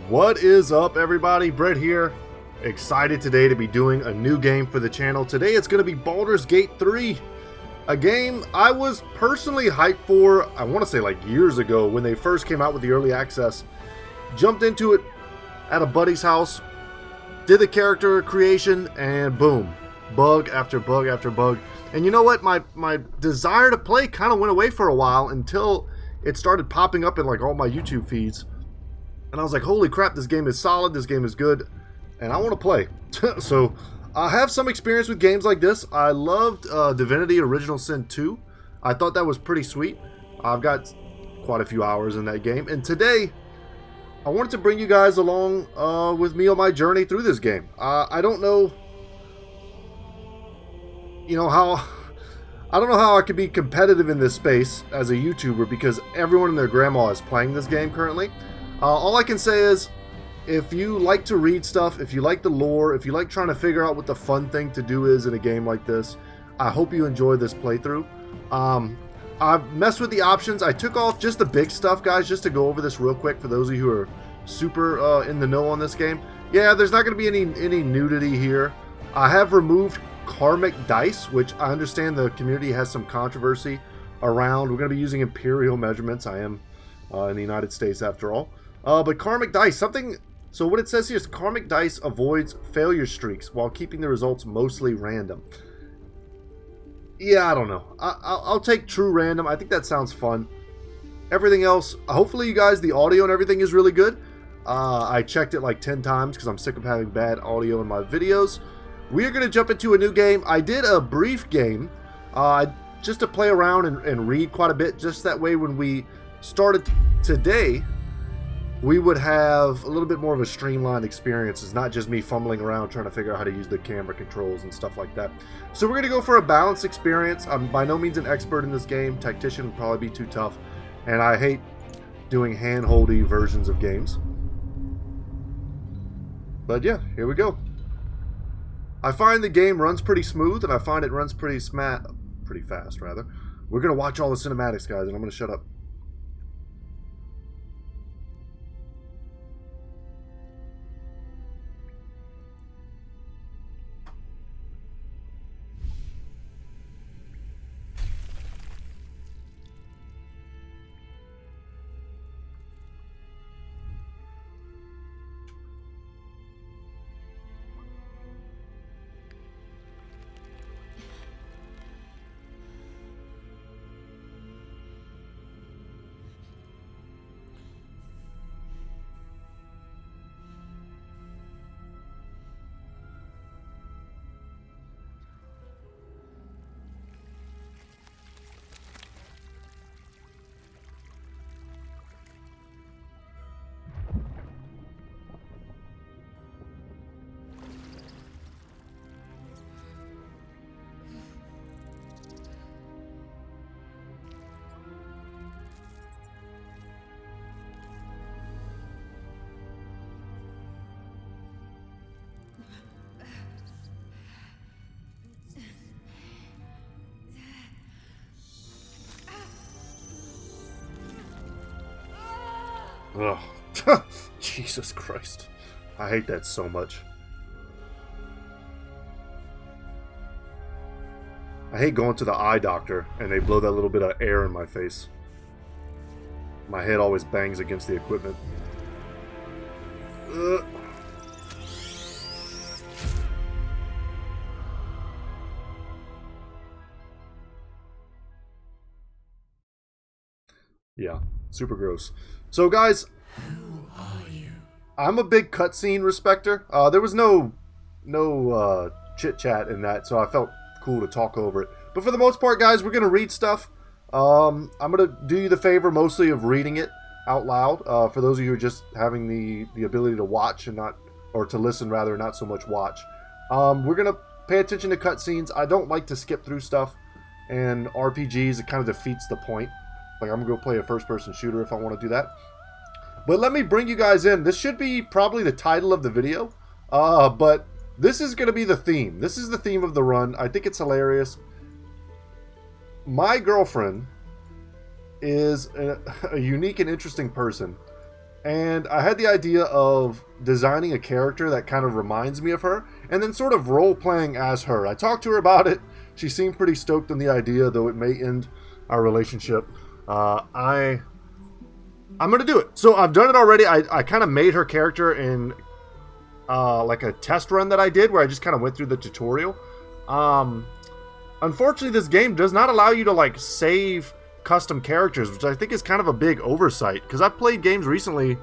What is up, everybody? Brett here. Excited today to be doing a new game for the channel. Today it's going to be Baldur's Gate 3, a game I was personally hyped for, I want to say like years ago when they first came out with the early access. Jumped into it at a buddy's house, did the character creation, and boom, bug after bug after bug. And you know what? My desire to play kind of went away for a while until it started popping up in like all my YouTube feeds. And I was like, holy crap, this game is solid, this game is good, and I want to play. So, I have some experience with games like this. I loved Divinity Original Sin 2. I thought that was pretty sweet. I've got quite a few hours in that game. And today, I wanted to bring you guys along with me on my journey through this game. I don't know, I don't know how I could be competitive in this space as a YouTuber because everyone and their grandma is playing this game currently. All I can say is, if you like to read stuff, if you like the lore, if you like trying to figure out what the fun thing to do is in a game like this, I hope you enjoy this playthrough. I've messed with the options. I took off just the big stuff, guys, just to go over this real quick for those of you who are super in the know on this game. Yeah, there's not going to be any nudity here. I have removed karmic dice, which I understand the community has some controversy around. We're going to be using imperial measurements. I am in the United States after all. But karmic dice, so what it says here is karmic dice avoids failure streaks while keeping the results mostly random. Yeah, I don't know. I'll take true random. I think that sounds fun. Everything else, hopefully you guys, the audio and everything is really good. I checked it like 10 times because I'm sick of having bad audio in my videos. We are going to jump into a new game. I did a brief game just to play around and read quite a bit. Just that way when we started today, we would have a little bit more of a streamlined experience. It's not just me fumbling around trying to figure out how to use the camera controls and stuff like that. So we're going to go for a balanced experience. I'm by no means an expert in this game. Tactician would probably be too tough. And I hate doing hand-holdy versions of games. But yeah, here we go. I find the game runs pretty smooth, and I find it runs pretty fast, rather. We're going to watch all the cinematics, guys, and I'm going to shut up. Ugh. Jesus Christ. I hate that so much. I hate going to the eye doctor and they blow that little bit of air in my face. My head always bangs against the equipment. Ugh. Yeah, super gross. So guys, Who are you? I'm a big cutscene respecter. There was no chit chat in that, so I felt cool to talk over it. But for the most part, guys, we're gonna read stuff. I'm gonna do you the favor mostly of reading it out loud. For those of you who are just having the ability to watch and not, or to listen rather, not so much watch. We're gonna pay attention to cutscenes. I don't like to skip through stuff, and RPGs, it kind of defeats the point. Like, I'm gonna go play a first-person shooter if I want to do that. But let me bring you guys in. This should be probably the title of the video. But this is going to be the theme. This is the theme of the run. I think it's hilarious. My girlfriend is a unique and interesting person. And I had the idea of designing a character that kind of reminds me of her, and then sort of role-playing as her. I talked to her about it. She seemed pretty stoked on the idea, though it may end our relationship. I'm going to do it. So I've done it already. I kind of made her character in like a test run that I did, where I just kind of went through the tutorial. Unfortunately, this game does not allow you to like save custom characters, which I think is kind of a big oversight, because I've played games recently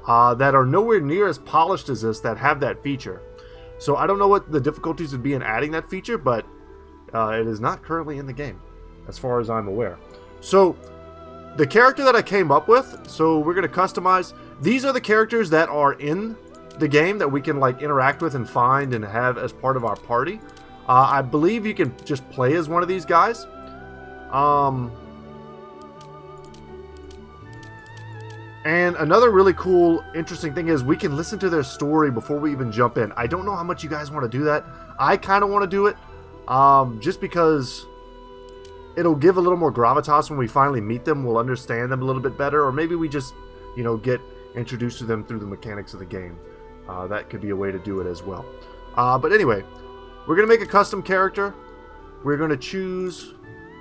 that are nowhere near as polished as this that have that feature. So I don't know what the difficulties would be in adding that feature, but it is not currently in the game, as far as I'm aware. So the character that I came up with, so we're going to customize. These are the characters that are in the game that we can like interact with and find and have as part of our party. I believe you can just play as one of these guys. And another really cool, interesting thing is we can listen to their story before we even jump in. I don't know how much you guys want to do that. I kind of want to do it just because it'll give a little more gravitas when we finally meet them. We'll understand them a little bit better, or maybe we just, get introduced to them through the mechanics of the game. That could be a way to do it as well. But anyway, we're going to make a custom character. We're going to choose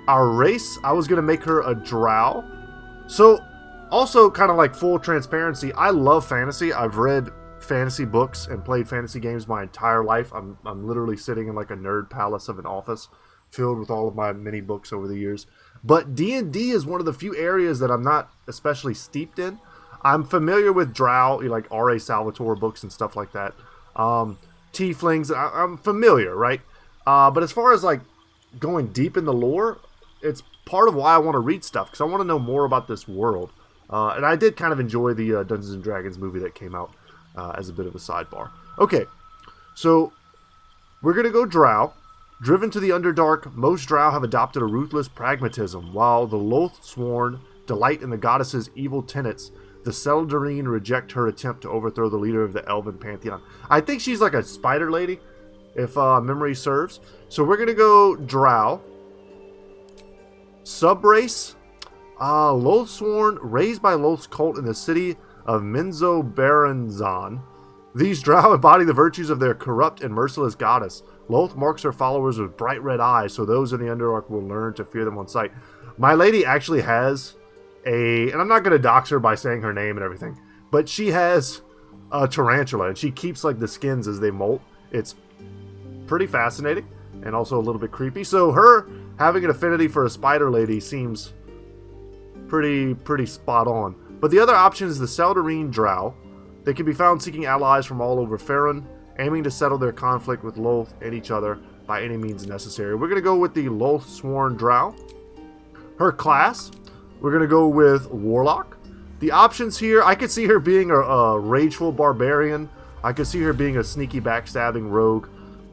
our race. I was going to make her a drow. So, also, kind of like full transparency, I love fantasy. I've read fantasy books and played fantasy games my entire life. I'm literally sitting in like a nerd palace of an office filled with all of my mini books over the years. But D&D is one of the few areas that I'm not especially steeped in. I'm familiar with drow, like R.A. Salvatore books and stuff like that. Tieflings, I'm familiar, right? But as far as like going deep in the lore, it's part of why I want to read stuff, because I want to know more about this world. And I did kind of enjoy the Dungeons & Dragons movie that came out as a bit of a sidebar. Okay, so we're going to go drow. Driven to the Underdark, most drow have adopted a ruthless pragmatism, while the Loathsworn delight in the goddess's evil tenets. The Seldarine reject her attempt to overthrow the leader of the Elven Pantheon. I think she's like a spider lady, if memory serves. So we're going to go drow. Subrace. Loathsworn, raised by Loth's cult in the city of Menzoberranzan. These drow embody the virtues of their corrupt and merciless goddess. Loth marks her followers with bright red eyes, so those in the Underdark will learn to fear them on sight. My lady actually has and I'm not going to dox her by saying her name and everything, but she has a tarantula, and she keeps like the skins as they molt. It's pretty fascinating, and also a little bit creepy. So her having an affinity for a spider lady seems pretty spot on. But the other option is the Seldarine drow. They can be found seeking allies from all over Faerun, aiming to settle their conflict with Loth and each other by any means necessary. We're going to go with the Loathsworn drow. Her class, we're going to go with Warlock. The options here, I could see her being a rageful barbarian. I could see her being a sneaky backstabbing rogue.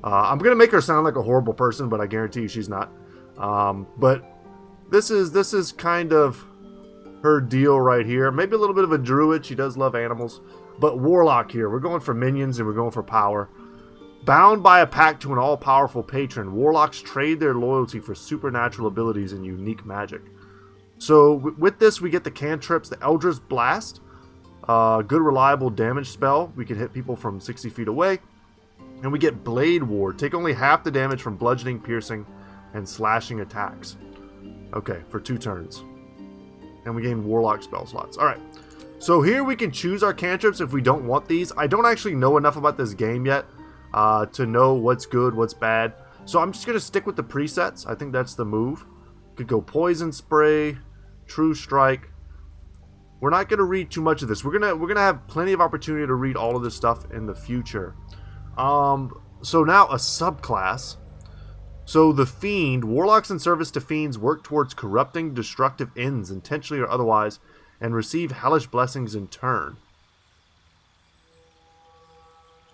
I'm going to make her sound like a horrible person, but I guarantee you she's not. But this is kind of her deal right here. Maybe a little bit of a druid. She does love animals. But Warlock here. We're going for minions and we're going for power. Bound by a pact to an all-powerful patron, Warlocks trade their loyalty for supernatural abilities and unique magic. So with this, we get the cantrips, the Eldritch Blast. Good reliable damage spell. We can hit people from 60 feet away. And we get Blade Ward. Take only half the damage from bludgeoning, piercing, and slashing attacks. Okay, for 2 turns. And we gain Warlock spell slots. Alright. So here we can choose our cantrips if we don't want these. I don't actually know enough about this game yet to know what's good, what's bad. So I'm just going to stick with the presets. I think that's the move. Could go Poison Spray, True Strike. We're not going to read too much of this. We're gonna have plenty of opportunity to read all of this stuff in the future. So now a subclass. So the Fiend, Warlocks in service to Fiends work towards corrupting destructive ends, intentionally or otherwise, and receive hellish blessings in turn.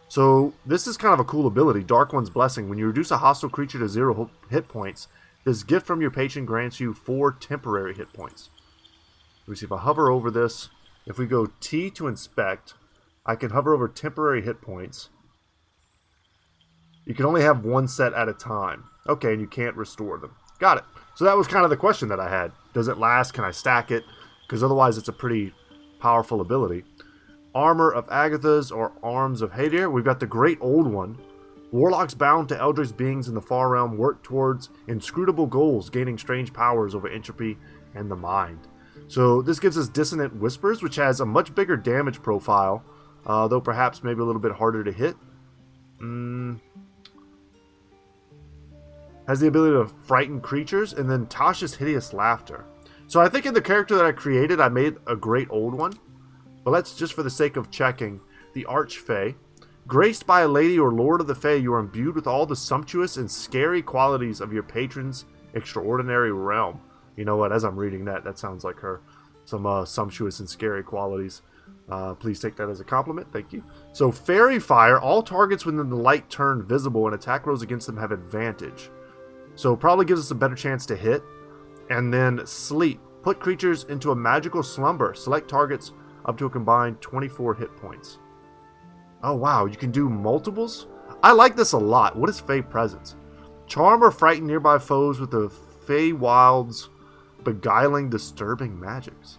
So this is kind of a cool ability, Dark One's Blessing. When you reduce a hostile creature to 0 hit points, this gift from your patron grants you 4 temporary hit points. Let me see if I hover over this. If we go T to inspect, I can hover over temporary hit points. You can only have 1 set at a time. Okay, and you can't restore them. Got it. So that was kind of the question that I had. Does it last? Can I stack it? Because otherwise it's a pretty powerful ability. Armor of Agatha's or Arms of Hadir. We've got the Great Old One. Warlocks bound to Eldritch beings in the far realm work towards inscrutable goals, gaining strange powers over entropy and the mind. So this gives us Dissonant Whispers, which has a much bigger damage profile, though perhaps maybe a little bit harder to hit. Has the ability to frighten creatures, and then Tasha's Hideous Laughter. So I think in the character that I created, I made a Great Old One. But let's, just for the sake of checking, the Archfey. Graced by a lady or lord of the Fae, you are imbued with all the sumptuous and scary qualities of your patron's extraordinary realm. You know what, as I'm reading that, that sounds like her. Some sumptuous and scary qualities. Please take that as a compliment, thank you. So, Fairy Fire, all targets within the light turn visible and attack rolls against them have advantage. So, probably gives us a better chance to hit. And then Sleep. Put creatures into a magical slumber. Select targets up to a combined 24 hit points. Oh wow, you can do multiples? I like this a lot. What is Fey Presence? Charm or frighten nearby foes with the Fey Wild's beguiling, disturbing magics.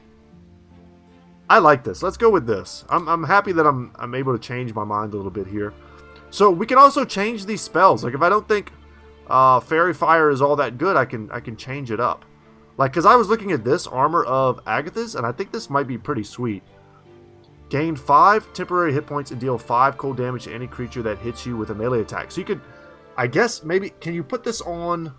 I like this. Let's go with this. I'm happy that I'm able to change my mind a little bit here. So we can also change these spells. Like if I don't think Fairy Fire is all that good, I can change it up. Like, because I was looking at this Armor of Agatha's, and I think this might be pretty sweet. Gain 5 temporary hit points and deal 5 cold damage to any creature that hits you with a melee attack. So you could, I guess, maybe, can you put this on,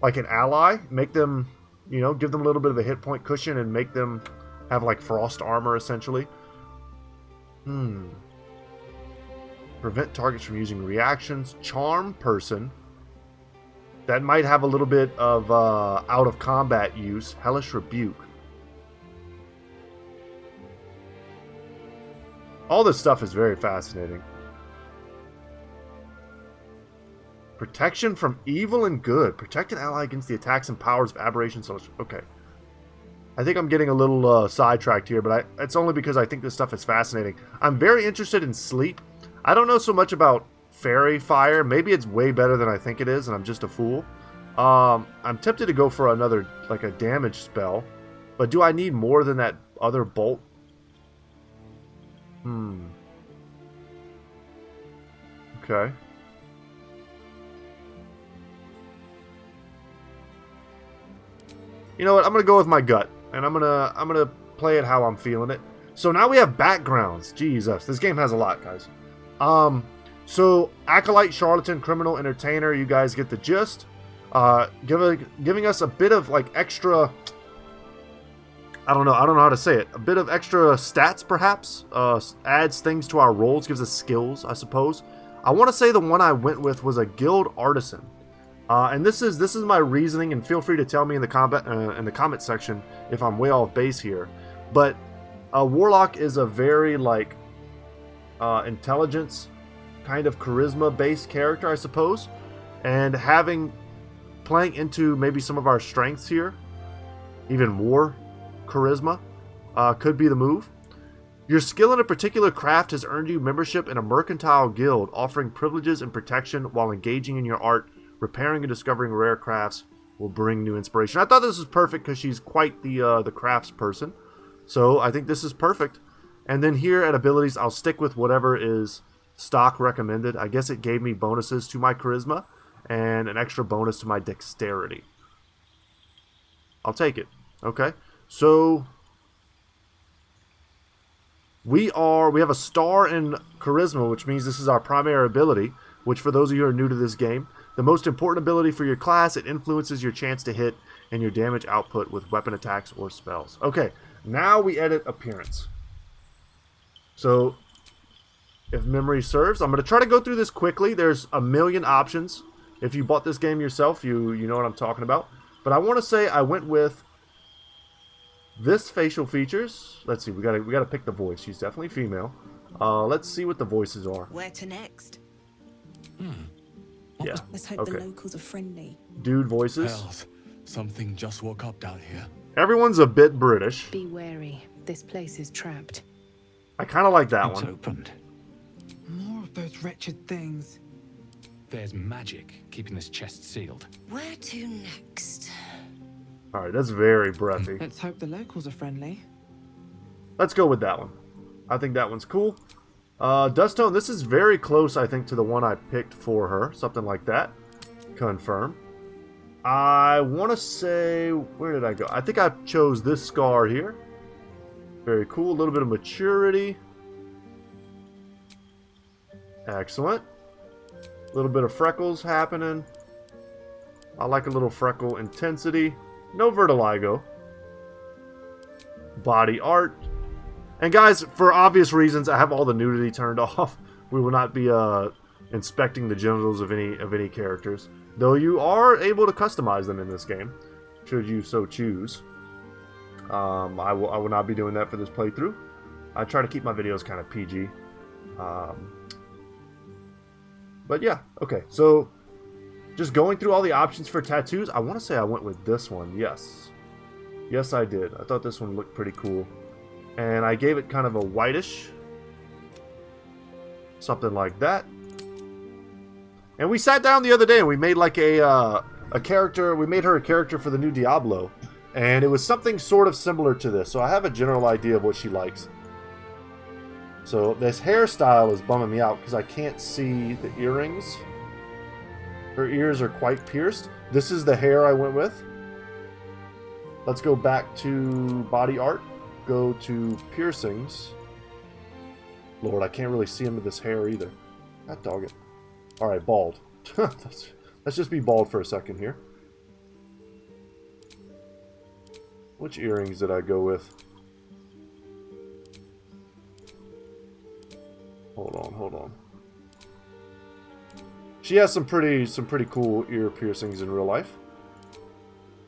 like, an ally? Make them, you know, give them a little bit of a hit point cushion and make them have, like, frost armor, essentially. Prevent targets from using reactions. Charm person. That might have a little bit of out of combat use. Hellish Rebuke. All this stuff is very fascinating. Protection from evil and good. Protect an ally against the attacks and powers of aberrations. Okay. I think I'm getting a little sidetracked here, but it's only because I think this stuff is fascinating. I'm very interested in Sleep. I don't know so much about Fairy Fire. Maybe it's way better than I think it is, and I'm just a fool. I'm tempted to go for another, like a damage spell. But do I need more than that other bolt? Okay. You know what? I'm gonna go with my gut, and I'm gonna play it how I'm feeling it. So now we have backgrounds. Jesus, this game has a lot, guys. So Acolyte, Charlatan, Criminal, Entertainer. You guys get the gist. Giving us a bit of like extra. I don't know how to say it. A bit of extra stats, perhaps. Adds things to our rolls, gives us skills, I suppose. I want to say the one I went with was a Guild Artisan. And this is my reasoning, and feel free to tell me in the comment section if I'm way off base here. But a Warlock is a very like intelligence, kind of charisma-based character, I suppose. And playing into maybe some of our strengths here, even more charisma, could be the move. Your skill in a particular craft has earned you membership in a mercantile guild, offering privileges and protection while engaging in your art. Repairing and discovering rare crafts will bring new inspiration. I thought this was perfect because she's quite the crafts person. So I think this is perfect. And then here at abilities, I'll stick with whatever is stock recommended. I guess it gave me bonuses to my charisma and an extra bonus to my dexterity. I'll take it. Okay. So we have a star in charisma, which means this is our primary ability, which for those of you who are new to this game, the most important ability for your class, it influences your chance to hit and your damage output with weapon attacks or spells. Okay, now we edit appearance. So, if memory serves, I'm going to try to go through this quickly. There's a million options. If you bought this game yourself, you know what I'm talking about. But I want to say I went with this facial features. Let's see, we gotta pick the voice. She's definitely female. Let's see what the voices are. Where to next? Yeah. Let's hope the locals are friendly. Dude voices. Hells, something just woke up down here. Everyone's a bit British. Be wary. This place is trapped. I kind of like that It's one. opened. More of those wretched things. There's magic keeping this chest sealed. Where to next? All right, that's very breathy. Let's hope the locals are friendly. Let's go with that one. I think that one's cool. Dusttone, this is very close, I think, to the one I picked for her. Something like that. Confirm. I want to say... Where did I go? I think I chose this scar here. Very cool. A little bit of maturity. Excellent. A little bit of freckles happening. I like a little freckle intensity. No vertigo. Body art. And guys, for obvious reasons, I have all the nudity turned off. We will not be inspecting the genitals of any characters. Though you are able to customize them in this game, should you so choose. I will not be doing that for this playthrough. I try to keep my videos kind of PG. But yeah, okay. So, just going through all the options for tattoos, I want to say I went with this one. Yes. Yes, I did. I thought this one looked pretty cool. And I gave it kind of a whitish. Something like that. And we sat down the other day and we made like a character. We made her a character for the new Diablo. And it was something sort of similar to this. So I have a general idea of what she likes. So this hairstyle is bumming me out because I can't see the earrings. Her ears are quite pierced. This is the hair I went with. Let's go back to body art. Go to piercings. Lord, I can't really see into this hair either. God dog it. Alright, bald. Let's just be bald for a second here. Which earrings did I go with? Hold on. She has some pretty cool ear piercings in real life.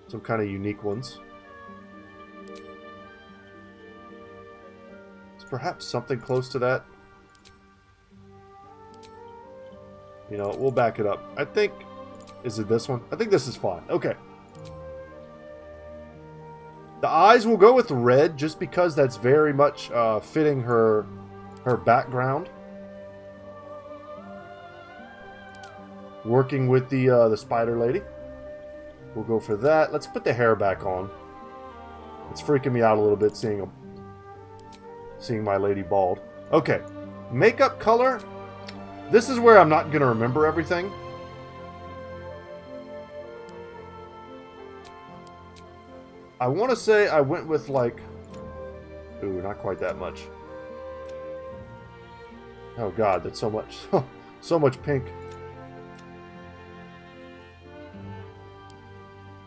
Some kind of unique ones. It's perhaps something close to that. You know, we'll back it up. I think... Is it this one? I think this is fine. Okay. The eyes will go with red just because that's very much fitting her background. Working with the spider lady. We'll go for that. Let's put the hair back on. It's freaking me out a little bit seeing my lady bald. Okay. Makeup color. This is where I'm not going to remember everything. I want to say I went with like... Ooh, not quite that much. Oh god, that's so much. So much pink.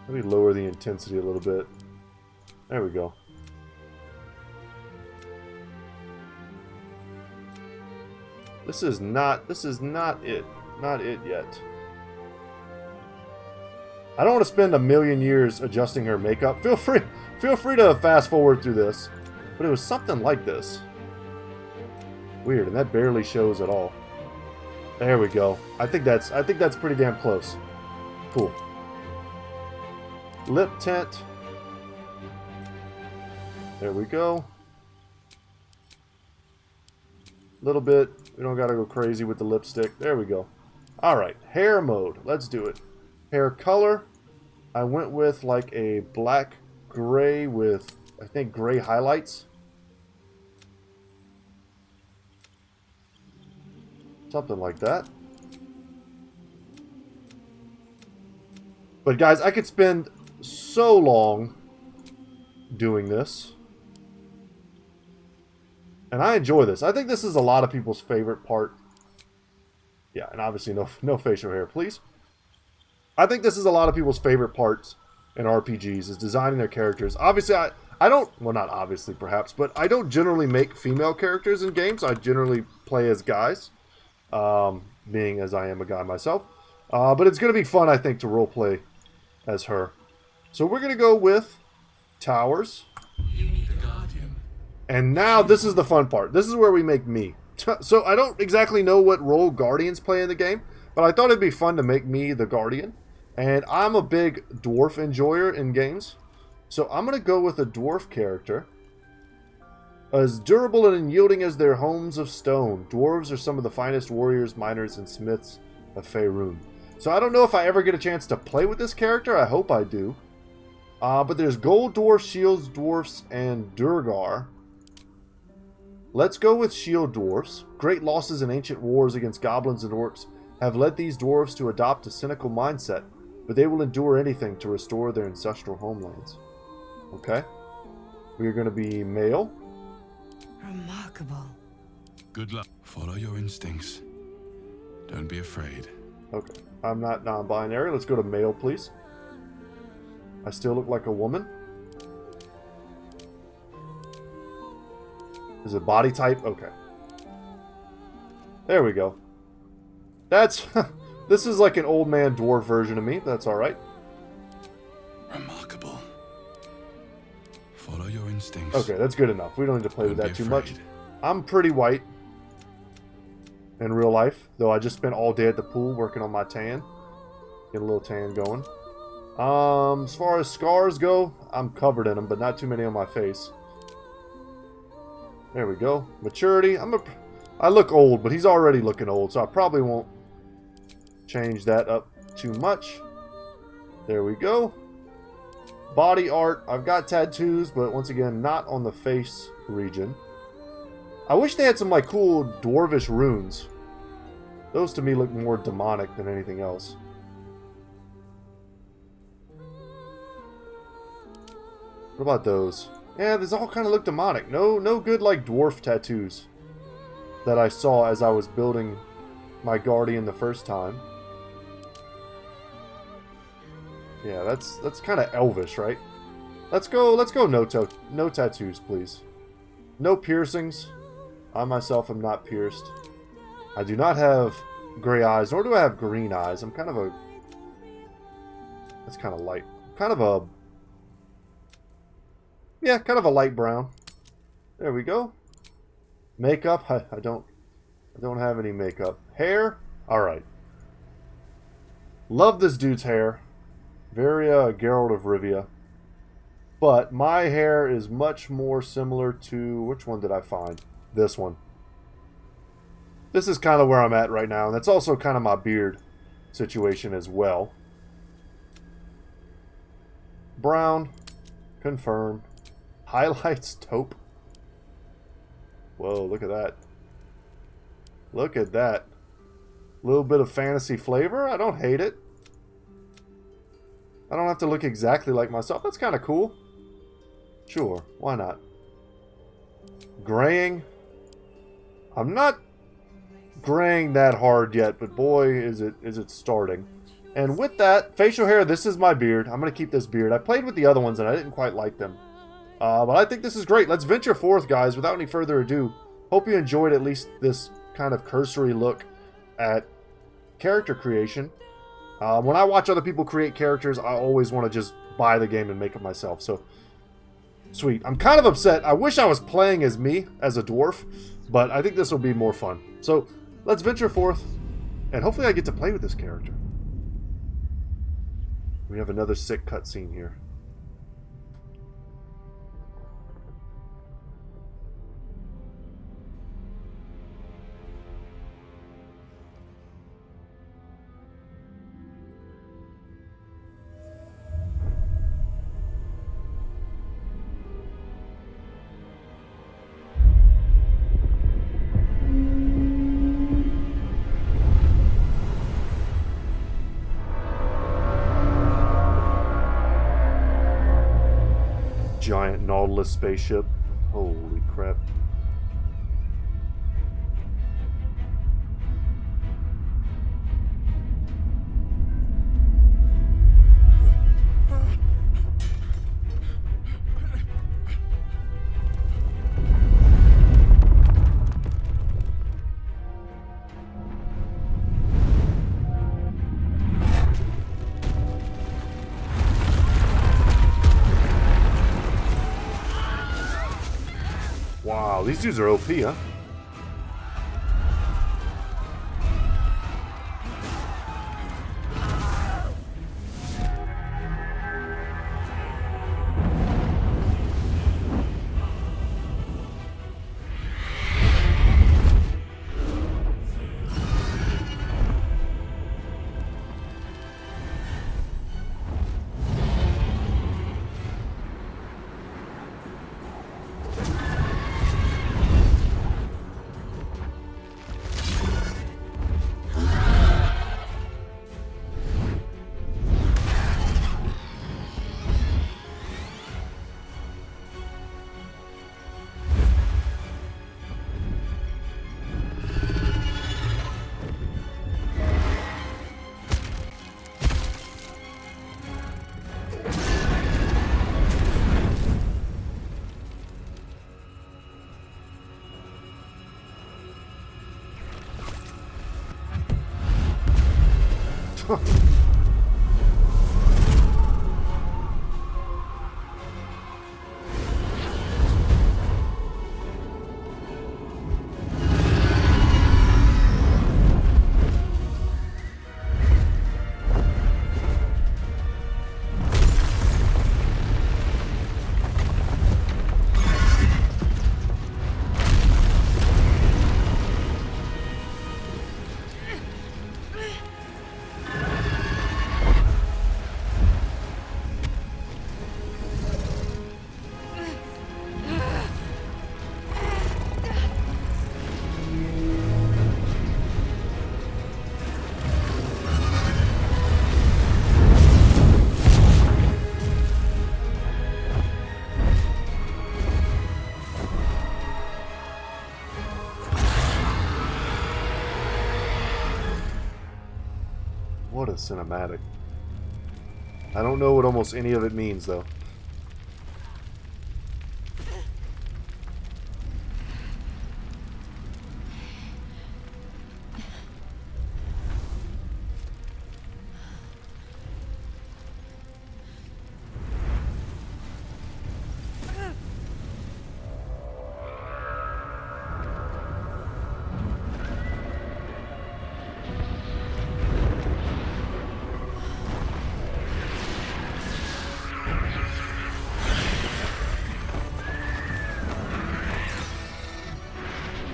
Let me lower the intensity a little bit. There we go. This is not it. Not it yet. I don't want to spend a million years adjusting her makeup. Feel free to fast forward through this. But it was something like this. Weird, and that barely shows at all. There we go. I think that's pretty damn close. Cool. Lip tint. There we go. Little bit. We don't gotta go crazy with the lipstick. There we go. Alright, hair mode. Let's do it. Hair color. I went with like a black gray with, I think, gray highlights. Something like that. But guys, I could spend so long doing this. And I enjoy this. I think this is a lot of people's favorite part. Yeah, and obviously no facial hair, please. I think this is a lot of people's favorite parts in RPGs, is designing their characters. Obviously, I don't... Well, not obviously, perhaps, but I don't generally make female characters in games. I generally play as guys, being as I am a guy myself. But it's going to be fun, I think, to roleplay as her. So we're going to go with towers. You need a guardian. And now this is the fun part. This is where we make me. So I don't exactly know what role guardians play in the game, but I thought it'd be fun to make me the guardian. And I'm a big dwarf enjoyer in games. So I'm going to go with a dwarf character. As durable and unyielding as their homes of stone, dwarves are some of the finest warriors, miners, and smiths of Faerun. So I don't know if I ever get a chance to play with this character. I hope I do. But there's gold dwarfs, shields dwarfs, and Durgar. Let's go with shield dwarves. Great losses in ancient wars against goblins and orcs have led these dwarves to adopt a cynical mindset, but they will endure anything to restore their ancestral homelands. Okay. We are going to be male. Remarkable. Good luck. Follow your instincts. Don't be afraid. Okay. I'm not non-binary. Let's go to male, please. I still look like a woman. Is it body type? Okay. There we go. That's... This is like an old man dwarf version of me. That's alright. Remarkable. Follow your instincts. Okay, that's good enough. We don't need to play with Don't that be too much. afraid. I'm pretty white in real life, though I just spent all day at the pool working on my tan. Get a little tan going. As far as scars go, I'm covered in them, but not too many on my face. There we go. Maturity. I look old, but he's already looking old, so I probably won't change that up too much. There we go. Body art. I've got tattoos, but once again, not on the face region. I wish they had some like cool dwarvish runes. Those to me look more demonic than anything else. What about those? Yeah, these all kind of look demonic. No good like dwarf tattoos that I saw as I was building my guardian the first time. Yeah, that's kind of elvish, right? Let's go no tattoos, please. No piercings. I myself am not pierced. I do not have gray eyes, nor do I have green eyes. I'm kind of a... That's kind of light. Kind of a... Yeah, kind of a light brown. There we go. Makeup. I don't have any makeup. Hair. All right. Love this dude's hair. Very Geralt of Rivia. But my hair is much more similar to... Which one did I find? This one. This is kind of where I'm at right now. And that's also kind of my beard situation as well. Brown. Confirm. Highlights taupe. Whoa, look at that. Look at that. A little bit of fantasy flavor. I don't hate it. I don't have to look exactly like myself. That's kind of cool. Sure, why not? Graying. I'm not graying that hard yet, but boy, is it starting. And with that, facial hair, this is my beard. I'm going to keep this beard. I played with the other ones and I didn't quite like them. But I think this is great. Let's venture forth, guys, without any further ado. Hope you enjoyed at least this kind of cursory look at character creation. When I watch other people create characters, I always want to just buy the game and make it myself. So, sweet. I'm kind of upset. I wish I was playing as me, as a dwarf, but I think this will be more fun. So, let's venture forth, and hopefully I get to play with this character. We have another sick cutscene here. Giant Nautilus spaceship. Holy crap. Wow, these dudes are OP, huh? What a cinematic. I don't know what almost any of it means, though.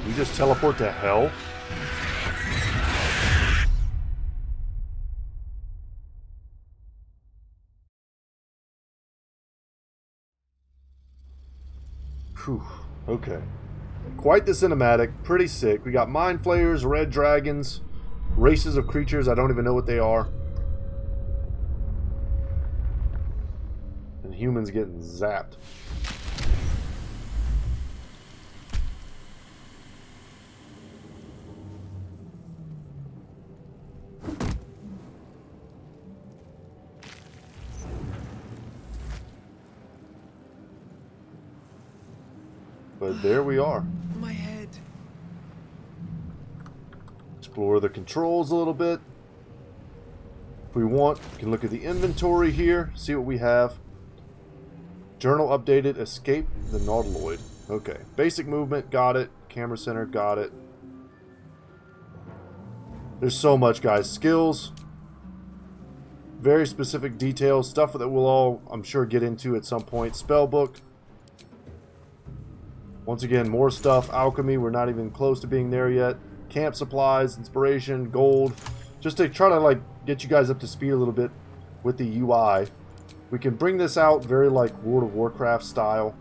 We just teleport to hell? Whew. Okay. Quite the cinematic. Pretty sick. We got mind flayers, red dragons, races of creatures. I don't even know what they are. And humans getting zapped. But there we are. My head. Explore the controls a little bit. If we want, we can look at the inventory here, see what we have. Journal updated, escape the nautiloid. Okay, basic movement, got it. Camera center, got it. There's so much, guys. Skills, very specific details, stuff that we'll all, I'm sure, get into at some point. Spellbook. Once again, more stuff. Alchemy, we're not even close to being there yet. Camp supplies, inspiration, gold. Just to try to, like, get you guys up to speed a little bit with the UI. We can bring this out very, like, World of Warcraft style.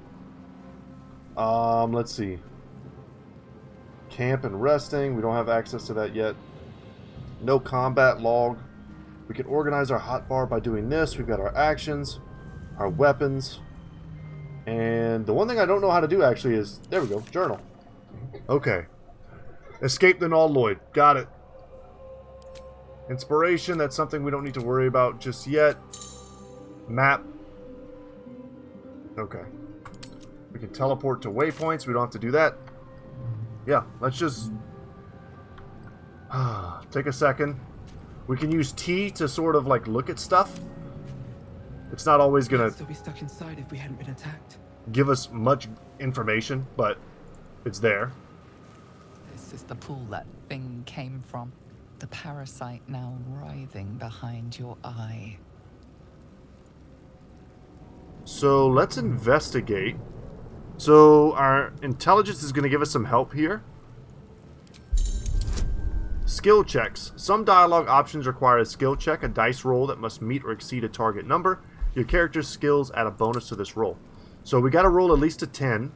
Let's see. Camp and resting. We don't have access to that yet. No combat log. We can organize our hotbar by doing this. We've got our actions, our weapons. And the one thing I don't know how to do actually is, there we go, journal. Okay. Escape the nautiloid. Got it. Inspiration, that's something we don't need to worry about just yet. Map. Okay. We can teleport to waypoints. We don't have to do that. Yeah, let's just take a second. We can use T to sort of like look at stuff. It's not always gonna We'd still be stuck inside if we hadn't been attacked. give us much information, but it's there. This is the pool that thing came from. The parasite now writhing behind your eye. So let's investigate. So our intelligence is going to give us some help here. Skill checks. Some dialogue options require a skill check, a dice roll that must meet or exceed a target number. Your character's skills add a bonus to this roll. So we got to roll at least a 10.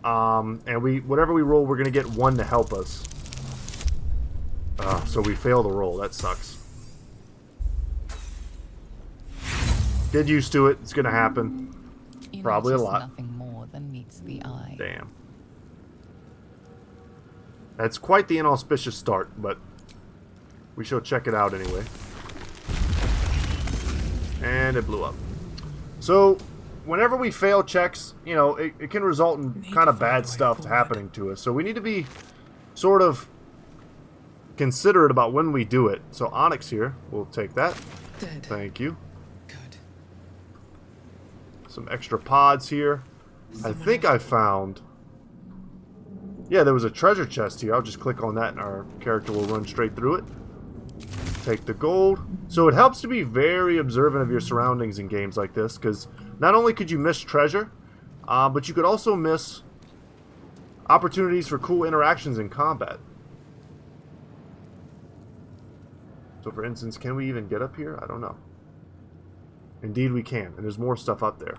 And whatever we roll, we're going to get 1 to help us. So we fail the roll. That sucks. Get used to it. It's going to happen. You Probably a notice lot. Nothing more than meets the eye. Damn. That's quite the inauspicious start, but we shall check it out anyway. And it blew up. So, whenever we fail checks, you know, it can result in kind of bad stuff happening to us. So we need to be sort of considerate about when we do it. So onyx here, we'll take that. Dead. Thank you. Good. Some extra pods here. I think I found... Yeah, there was a treasure chest here. I'll just click on that and our character will run straight through it. Take the gold. So it helps to be very observant of your surroundings in games like this, because not only could you miss treasure, but you could also miss opportunities for cool interactions in combat. So for instance, can we even get up here? I don't know. Indeed we can, and there's more stuff up there.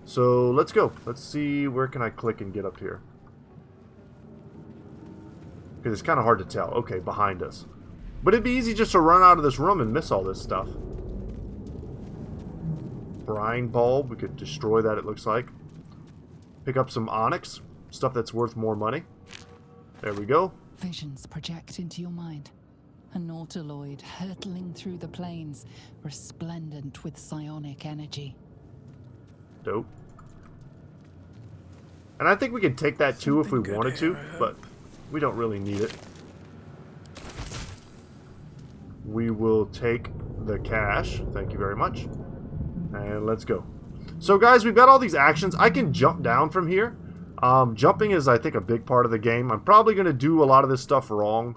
So let's go. Let's see, where can I click and get up here? Because it's kind of hard to tell. Okay, behind us. But it'd be easy just to run out of this room and miss all this stuff. Brine bulb, we could destroy that, it looks like. Pick up some onyx, stuff that's worth more money. There we go. Visions project into your mind. A nautiloid hurtling through the plains, resplendent with psionic energy. Dope. And I think we could take that too if we wanted to, but we don't really need it. We will take the cash. Thank you very much. And let's go. So guys, we've got all these actions. I can jump down from here. Jumping is, I think, a big part of the game. I'm probably going to do a lot of this stuff wrong.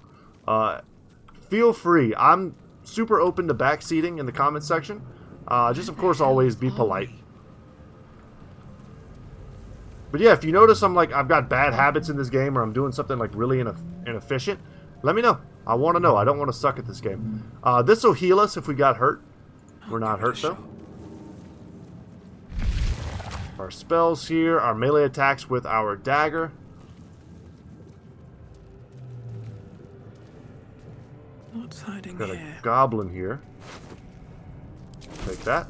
Feel free. I'm super open to backseating in the comments section. Just, of course, always be polite. But yeah, if you notice I've got bad habits in this game, or I'm doing something like really inefficient, let me know. I want to know. I don't want to suck at this game. This will heal us if we got hurt. We're not hurt though. Our spells here, our melee attacks with our dagger. What's hiding Got a here? goblin here. Take that.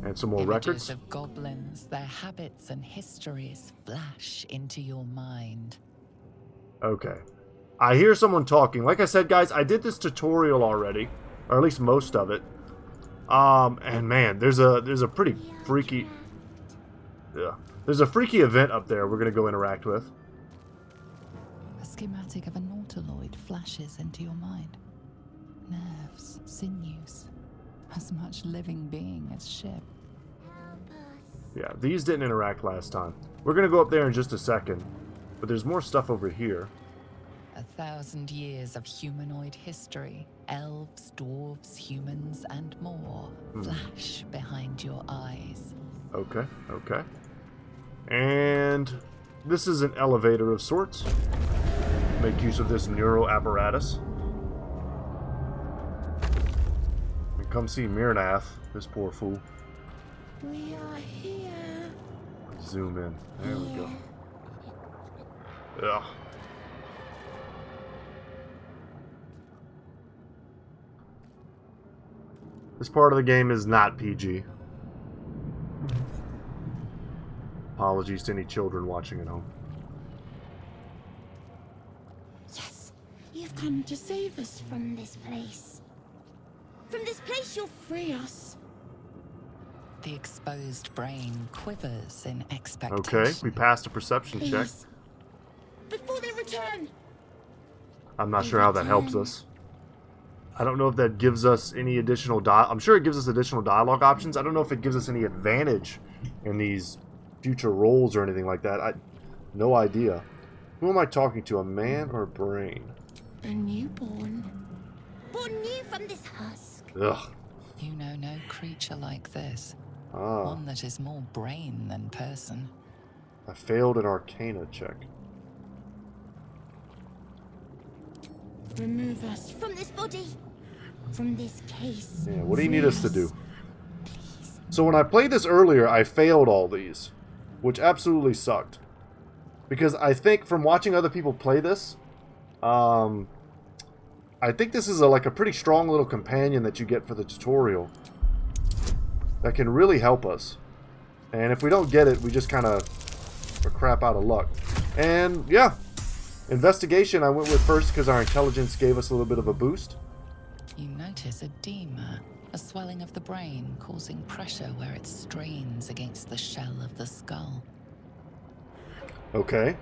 And some more Images records. of goblins, their habits and histories flash into your mind. Okay. I hear someone talking. Like I said, guys, I did this tutorial already. Or at least most of it. And man, there's a pretty freaky... Yeah. There's a freaky event up there we're going to go interact with. A schematic of a nautiloid flashes into your mind. Nerves, sinews, as much living being as ship. Yeah, these didn't interact last time. We're going to go up there in just a second. But there's more stuff over here. 1,000 years of humanoid history. Elves, dwarves, humans, and more flash behind your eyes. Okay, okay. And this is an elevator of sorts. Make use of this neural apparatus. And come see Mirnath, this poor fool. We are here. Zoom in. There we go. Ugh. This part of the game is not PG. Apologies to any children watching at home. Yes, you've come to save us from this place. From this place, you'll free us. The exposed brain quivers in expectation. Okay, we passed a perception check. Please. Before they return. I'm not sure how that helps us. I don't know if that gives us any additional I'm sure it gives us additional dialogue options. I don't know if it gives us any advantage in these future roles or anything like that. No idea. Who am I talking to? A man or a brain? A newborn. Born new from this husk. Ugh. You know no creature like this. Ah. One that is more brain than person. I failed an Arcana check. Remove us from this body. From this case. Yeah, what do you need Free us to do? So when I played this earlier, I failed all these, which absolutely sucked. Because I think from watching other people play this, I think this is like a pretty strong little companion that you get for the tutorial that can really help us. And if we don't get it, we just kind of are crap out of luck. And yeah, investigation I went with first because our intelligence gave us a little bit of a boost. You notice edema, a swelling of the brain causing pressure where it strains against the shell of the skull. Okay.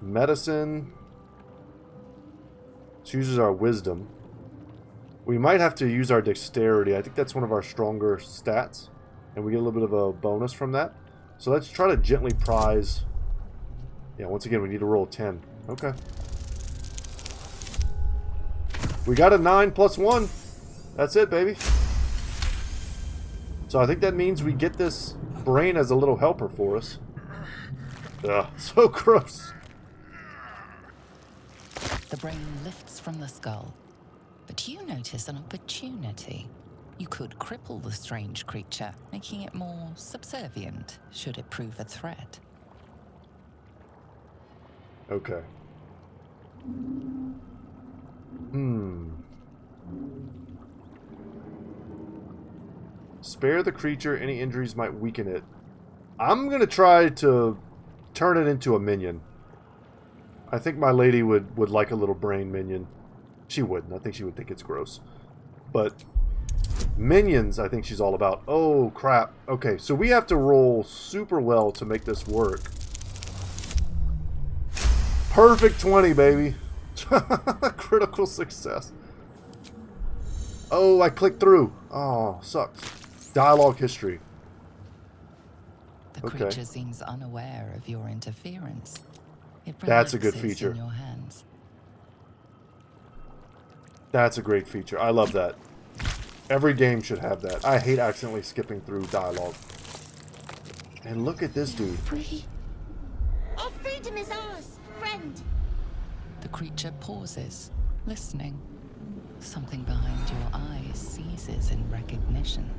Medicine. This uses our wisdom. We might have to use our dexterity. I think that's one of our stronger stats. And we get a little bit of a bonus from that. So let's try to gently prise. Yeah, once again, we need to roll 10. Okay. We got a 9 plus 1. That's it, baby. So I think that means we get this brain as a little helper for us. Ugh, so gross. The brain lifts from the skull, but you notice an opportunity. You could cripple the strange creature, making it more subservient should it prove a threat. Okay. Spare the creature. Any injuries might weaken it. I'm going to try to turn it into a minion. I think my lady would like a little brain minion. She wouldn't. I think she would think it's gross. But minions, I think she's all about. Oh, crap. Okay, so we have to roll super well to make this work. Perfect 20, baby. Critical success. Oh, I clicked through. Oh, sucks. Dialogue history. The creature seems unaware of your interference. It That's a good relaxes feature. in your hands. That's a great feature. I love that. Every game should have that. I hate accidentally skipping through dialogue. And look at this dude. Free. Our freedom is ours, friend. The creature pauses, listening. Something behind your eyes seizes in recognition.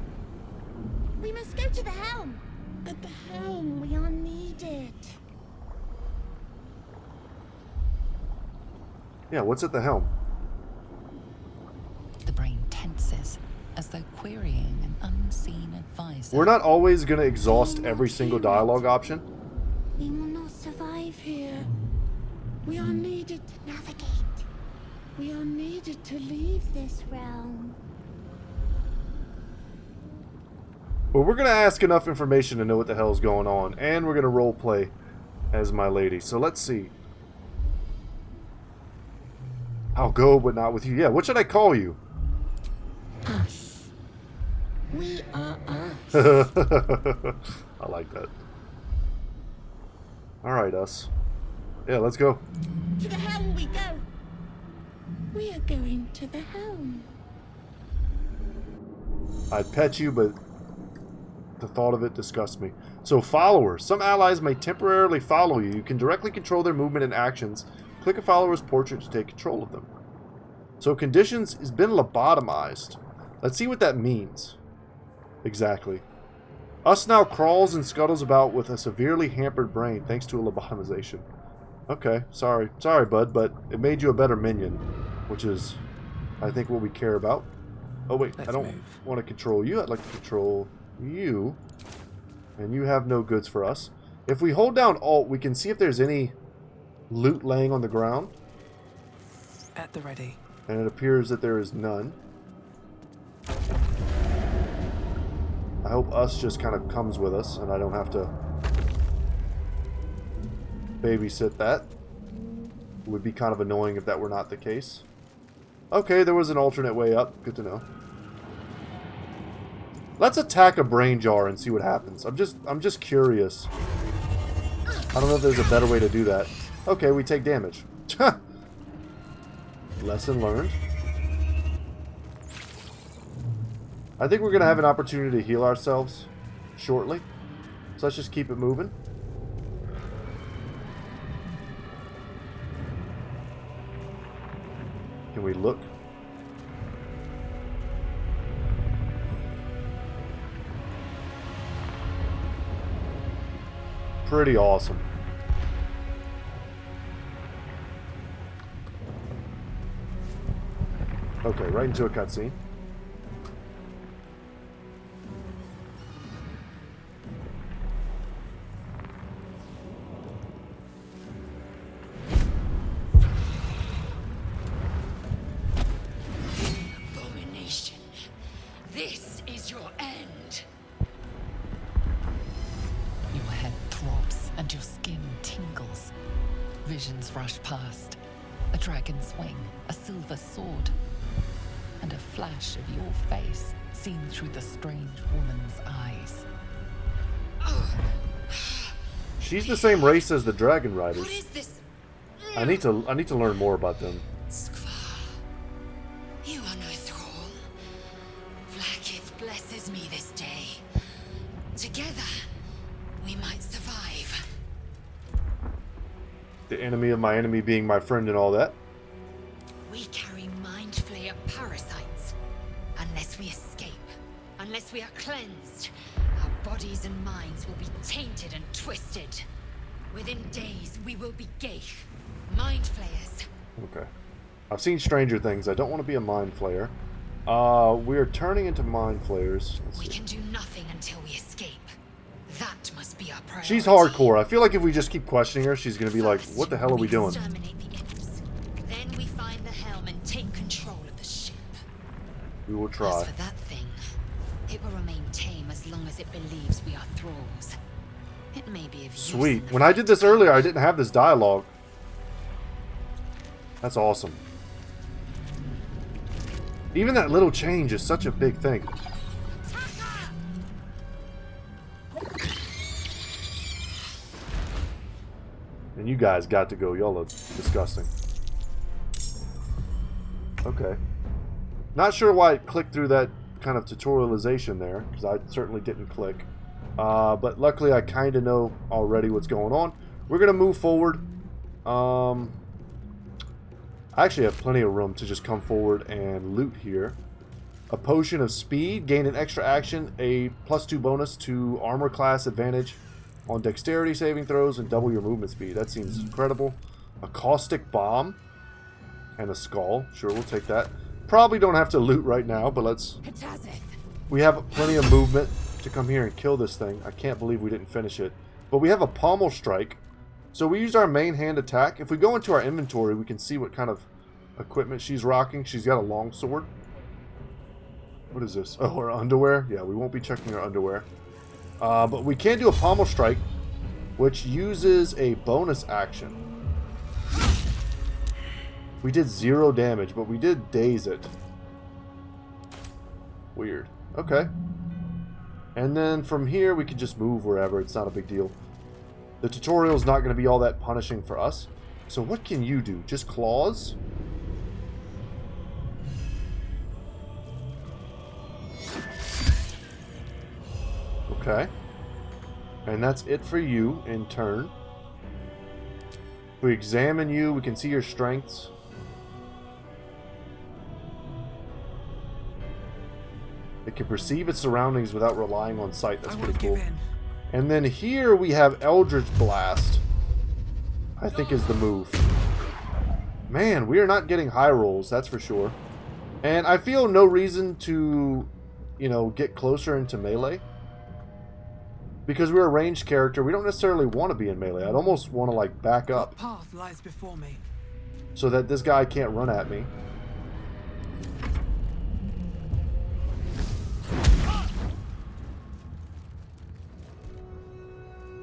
We must go to the helm. At the helm, we are needed. Yeah, what's at the helm? The brain tenses, as though querying an unseen advisor. We're not always going to exhaust every single dialogue option. We will not survive here. We are needed to navigate. We are needed to leave this realm. But we're going to ask enough information to know what the hell's going on. And we're going to roleplay as my lady. So let's see. I'll go, but not with you. Yeah, what should I call you? Us. We are us. I like that. Alright, us. Yeah, let's go. To the helm we go. We are going to the helm. I'd pet you, but the thought of it disgusts me. So, followers. Some allies may temporarily follow you. You can directly control their movement and actions. Click a follower's portrait to take control of them. So, conditions has been lobotomized. Let's see what that means. Exactly. Us now crawls and scuttles about with a severely hampered brain thanks to a lobotomization. Okay, sorry, bud, but it made you a better minion, which is, I think, what we care about. Oh wait, I don't want to control you. I'd like to control you, and you have no goods for us. If we hold down Alt, we can see if there's any loot laying on the ground. At the ready. And it appears that there is none. I hope us just kind of comes with us, and I don't have to babysit that. It would be kind of annoying if that were not the case. Okay, there was an alternate way up. Good to know. Let's attack a brain jar and see what happens. I'm just curious. I don't know if there's a better way to do that. Okay, we take damage. Lesson learned. I think we're going to have an opportunity to heal ourselves shortly. So let's just keep it moving. Can we look? Pretty awesome. Okay, right into a cutscene. Abomination. This is your end. Your head throbs and your skin tingles. Visions rush past. A dragon's wing, a silver sword, and a flash of your face seen through the strange woman's eyes. She's the same race as the dragon riders. What is this? I need to learn more about them. Skvar, you are no thrall. Vlaakith blesses me this day. Together, we might survive. The enemy of my enemy being my friend and all that. We carry mind flayer parasites. Unless we escape, unless we are cleansed, our bodies and minds will be tainted and twisted. Within days, we will be Geich, mind flayers. Okay. I've seen Stranger Things. I don't want to be a mind flayer. We're turning into mind flayers. We can do nothing until we escape. That must be our priority. She's hardcore. I feel like if we just keep questioning her, she's going to be like, what the hell are we doing? Exterminate the imps. Then we find the helm and take control of the ship. We will try. As for that thing, it will remain tame as long as it believes we are thralls. It may be of use Sweet. in the When I did this earlier, I didn't have this dialogue. That's awesome. Even that little change is such a big thing. And you guys got to go. Y'all are disgusting. Okay. Not sure why it clicked through that kind of tutorialization there, because I certainly didn't click. But luckily I kind of know already what's going on. We're going to move forward. I actually have plenty of room to just come forward and loot here. A potion of speed, gain an extra action, a +2 bonus to armor class advantage on dexterity saving throws, and double your movement speed. That seems incredible. A caustic bomb and a skull. Sure, we'll take that. Probably don't have to loot right now, but let's... We have plenty of movement to come here and kill this thing. I can't believe we didn't finish it. But we have a pommel strike. So we used our main hand attack. If we go into our inventory, we can see what kind of equipment she's rocking. She's got a long sword. What is this? Oh, her underwear? Yeah, we won't be checking her underwear. But we can do a pommel strike, which uses a bonus action. We did 0 damage, but we did daze it. Weird. Okay. And then from here, we can just move wherever. It's not a big deal. The tutorial's not going to be all that punishing for us. So what can you do? Just claws? Okay. And that's it for you in turn. If we examine you, we can see your strengths. It can perceive its surroundings without relying on sight. That's pretty cool. And then here we have Eldritch Blast. I think is the move. Man, we are not getting high rolls, that's for sure. And I feel no reason to, you know, get closer into melee. Because we're a ranged character, we don't necessarily want to be in melee. I'd almost want to, like, back up. The path lies before me. So that this guy can't run at me.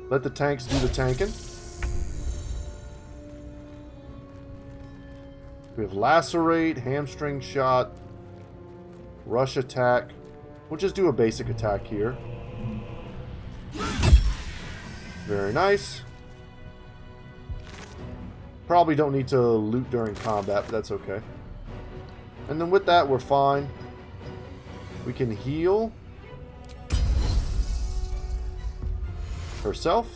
Let the tanks do the tanking. We have Lacerate, Hamstring Shot, Rush Attack. We'll just do a basic attack here. Very nice. Probably don't need to loot during combat, but that's okay. And then with that, we're fine. We can heal herself.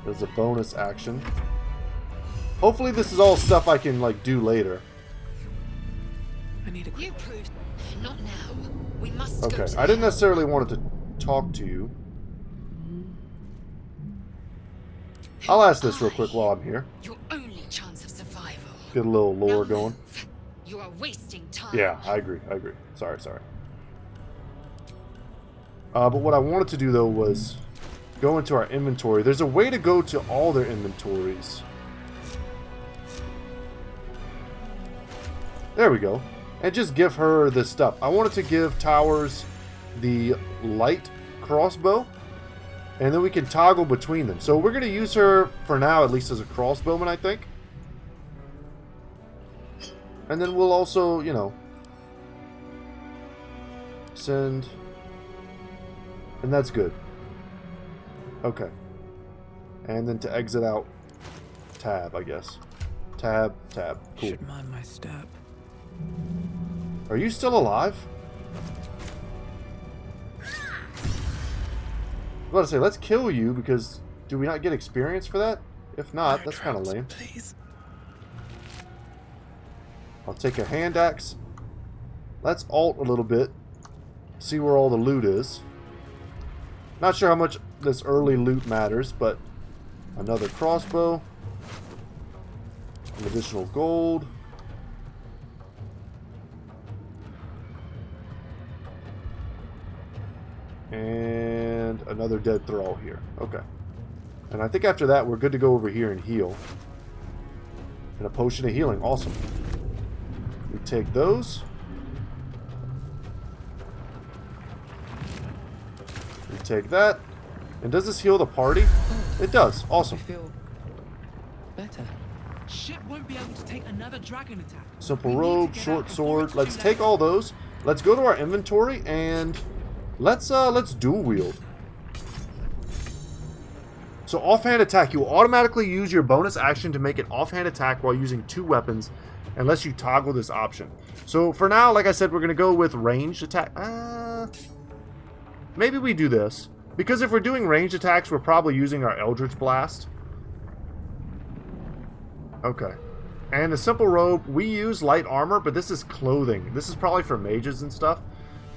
There's a bonus action. Hopefully this is all stuff I can, like, do later. I need a You proved not now. We must Okay, go to I didn't necessarily want it to talk to you. I'll ask this real quick while I'm here. Your only chance of survival. Get a little lore Now going. move. You are wasting time. Yeah, I agree. I agree. Sorry. But what I wanted to do, though, was go into our inventory. There's a way to go to all their inventories. There we go. And just give her this stuff. I wanted to give Towers the light crossbow. And then we can toggle between them. So we're going to use her, for now, at least as a crossbowman, I think. And then we'll also, you know, send. And that's good. Okay. And then to exit out, tab, I guess. Tab, tab. Cool. Should mind my step. Are you still alive? I was about to say, let's kill you, because do we not get experience for that? If not, that's kind of lame. Please. I'll take a hand axe. Let's alt a little bit. See where all the loot is. Not sure how much this early loot matters, but another crossbow. Some additional gold. And another dead thrall here. Okay. And I think after that we're good to go over here and heal. And a potion of healing. Awesome. We take those. We take that. And does this heal the party? It does. Awesome. I feel better. Ship won't be able to take another dragon attack. Simple robe, short sword. Let's take all those. Let's go to our inventory and let's dual wield. So offhand attack, you will automatically use your bonus action to make an offhand attack while using 2 weapons unless you toggle this option. So for now, like I said, we're going to go with ranged attack. Maybe we do this. Because if we're doing ranged attacks, we're probably using our Eldritch Blast. Okay. And the simple robe, we use light armor, but this is clothing. This is probably for mages and stuff.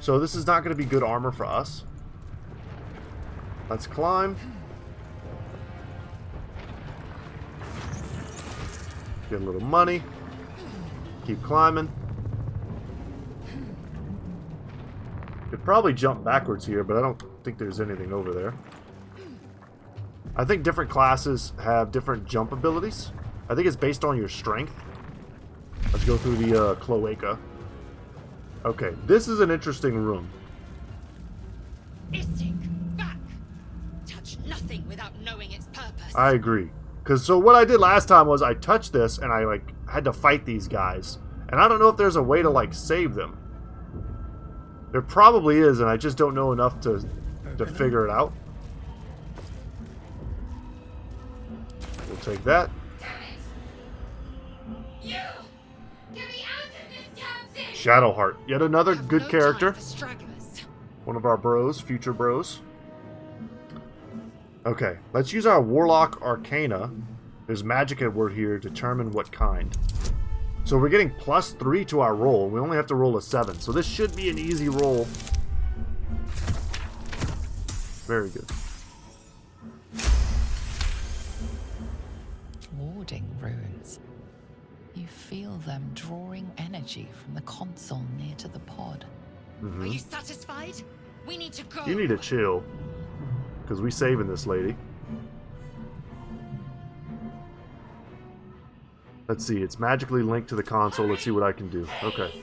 So this is not going to be good armor for us. Let's climb. Get a little money. Keep climbing. Could probably jump backwards here, but I don't think there's anything over there. I think different classes have different jump abilities. I think it's based on your strength. Let's go through the cloaca. Okay, this is an interesting room. Istik, back! Touch nothing without knowing its purpose. I agree. Because so what I did last time was I touched this and I like had to fight these guys. And I don't know if there's a way to like save them. There probably is, and I just don't know enough to figure it out. We'll take that. You! Get me out of this damn thing! Shadowheart, yet another Have good no character. time for stragglers. One of our bros, future bros. Okay, let's use our Warlock Arcana. There's magic at word here, determine what kind. So we're getting +3 to our roll. We only have to roll a 7. So this should be an easy roll. Very good. Warding runes. You feel them drawing energy from the console near to the pod. Are you satisfied? We need to go. You need to chill. Because we saving this lady. Let's see, it's magically linked to the console. Let's see what I can do. Okay.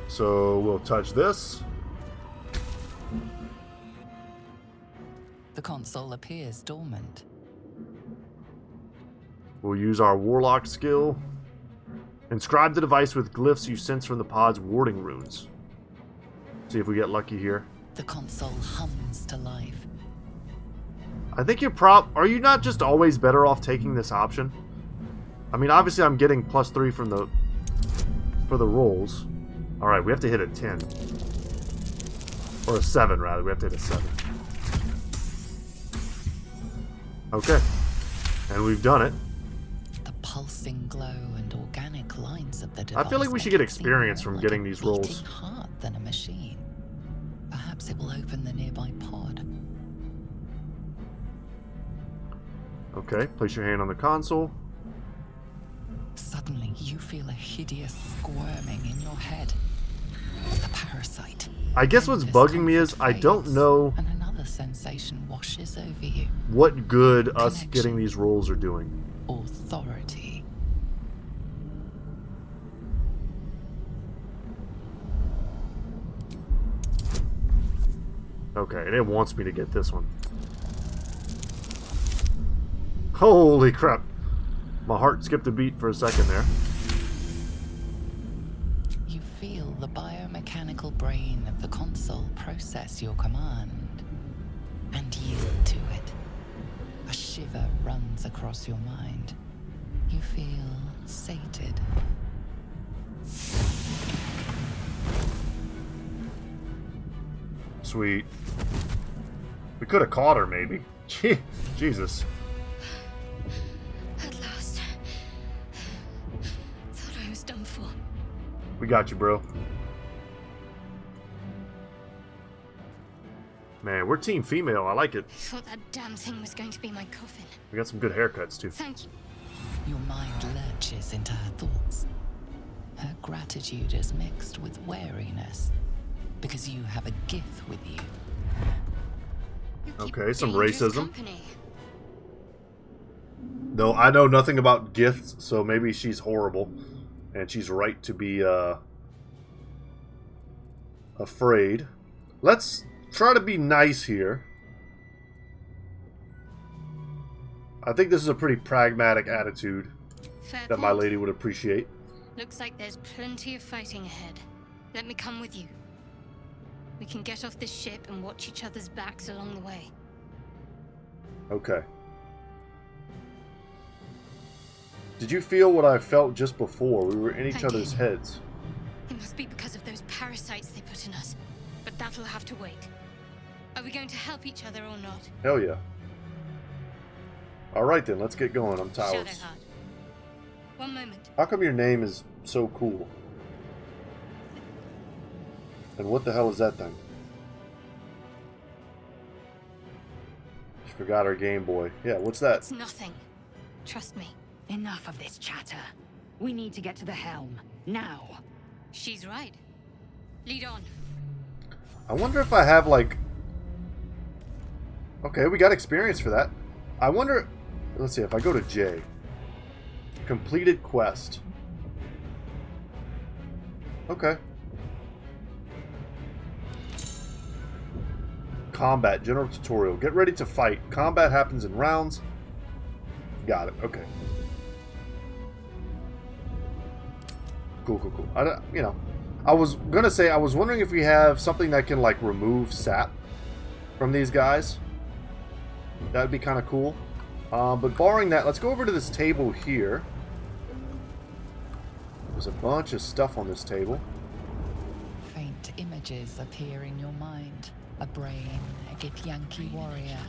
So we'll touch this. The console appears dormant. We'll use our Warlock skill. Inscribe the device with glyphs you sense from the pod's warding runes. See if we get lucky here. The console hums to life. I think are you not just always better off taking this option? I mean, obviously I'm getting +3 from for the rolls. Alright, we have to hit a 10. Or a 7, rather. We have to hit a 7. Okay. And we've done it. The pulsing glow and organic lines of the device. I feel like we should make get it seem experience more from like getting a these rolls. beating heart than a machine. Perhaps it will open the nearby pod. Okay, place your hand on the console. Suddenly, you feel a hideous squirming in your head. The parasite. I guess what's bugging me is I don't know And another sensation washes over you. what good us Connection. getting these rolls are doing. Authority. Okay, and it wants me to get this one. Holy crap. My heart skipped a beat for a second there. You feel the biomechanical brain of the console process your command and yield to it. A shiver runs across your mind. You feel sated. Sweet. We could have caught her, maybe. Jesus. At last. Thought I was done for. We got you, bro. Man, we're team female. I like it. Thought that damn thing was going to be my coffin. We got some good haircuts, too. Thank you. Your mind lurches into her thoughts. Her gratitude is mixed with wariness, because you have a gift with you. You keep Okay, some dangerous racism. company. Though I know nothing about gifts, so maybe she's horrible. And she's right to be, afraid. Let's try to be nice here. I think this is a pretty pragmatic attitude Fair that my point. lady would appreciate. Looks like there's plenty of fighting ahead. Let me come with you. We can get off this ship and watch each other's backs along the way. Okay. Did you feel what I felt just before? We were in each I other's did. heads. It must be because of those parasites they put in us. But that'll have to wait. Are we going to help each other or not? Hell yeah. Alright then, let's get going. I'm tired. Shadowheart. One moment. How come your name is so cool? And what the hell is that thing? She forgot her Game Boy. Yeah, what's that? It's nothing. Trust me. Enough of this chatter. We need to get to the helm. Now. She's right. Lead on. I wonder if I have, like... Okay, we got experience for that. I wonder... Let's see, if I go to J. Completed quest. Okay. Combat, general tutorial. Get ready to fight. Combat happens in rounds. Got it, okay. Cool, cool, cool. I was gonna say, I was wondering if we have something that can, like, remove sap from these guys. That'd be kind of cool. But barring that, let's go over to this table here. There's a bunch of stuff on this table. Faint images appear in your mind. A brain, a Githyanki warrior,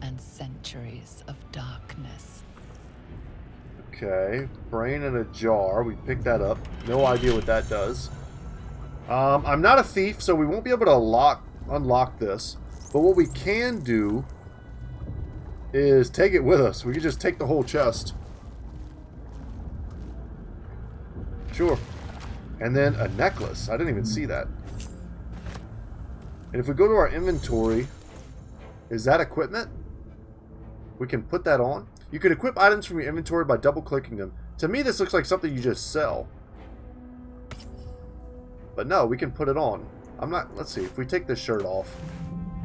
and centuries of darkness. Okay, brain in a jar. We picked that up. No idea what that does. I'm not a thief, so we won't be able to unlock this. But what we can do is take it with us. We can just take the whole chest. Sure. And then a necklace. I didn't even see that. And if we go to our inventory, is that equipment? We can put that on. You can equip items from your inventory by double-clicking them. To me, this looks like something you just sell. But no, we can put it on. Let's see, if we take this shirt off.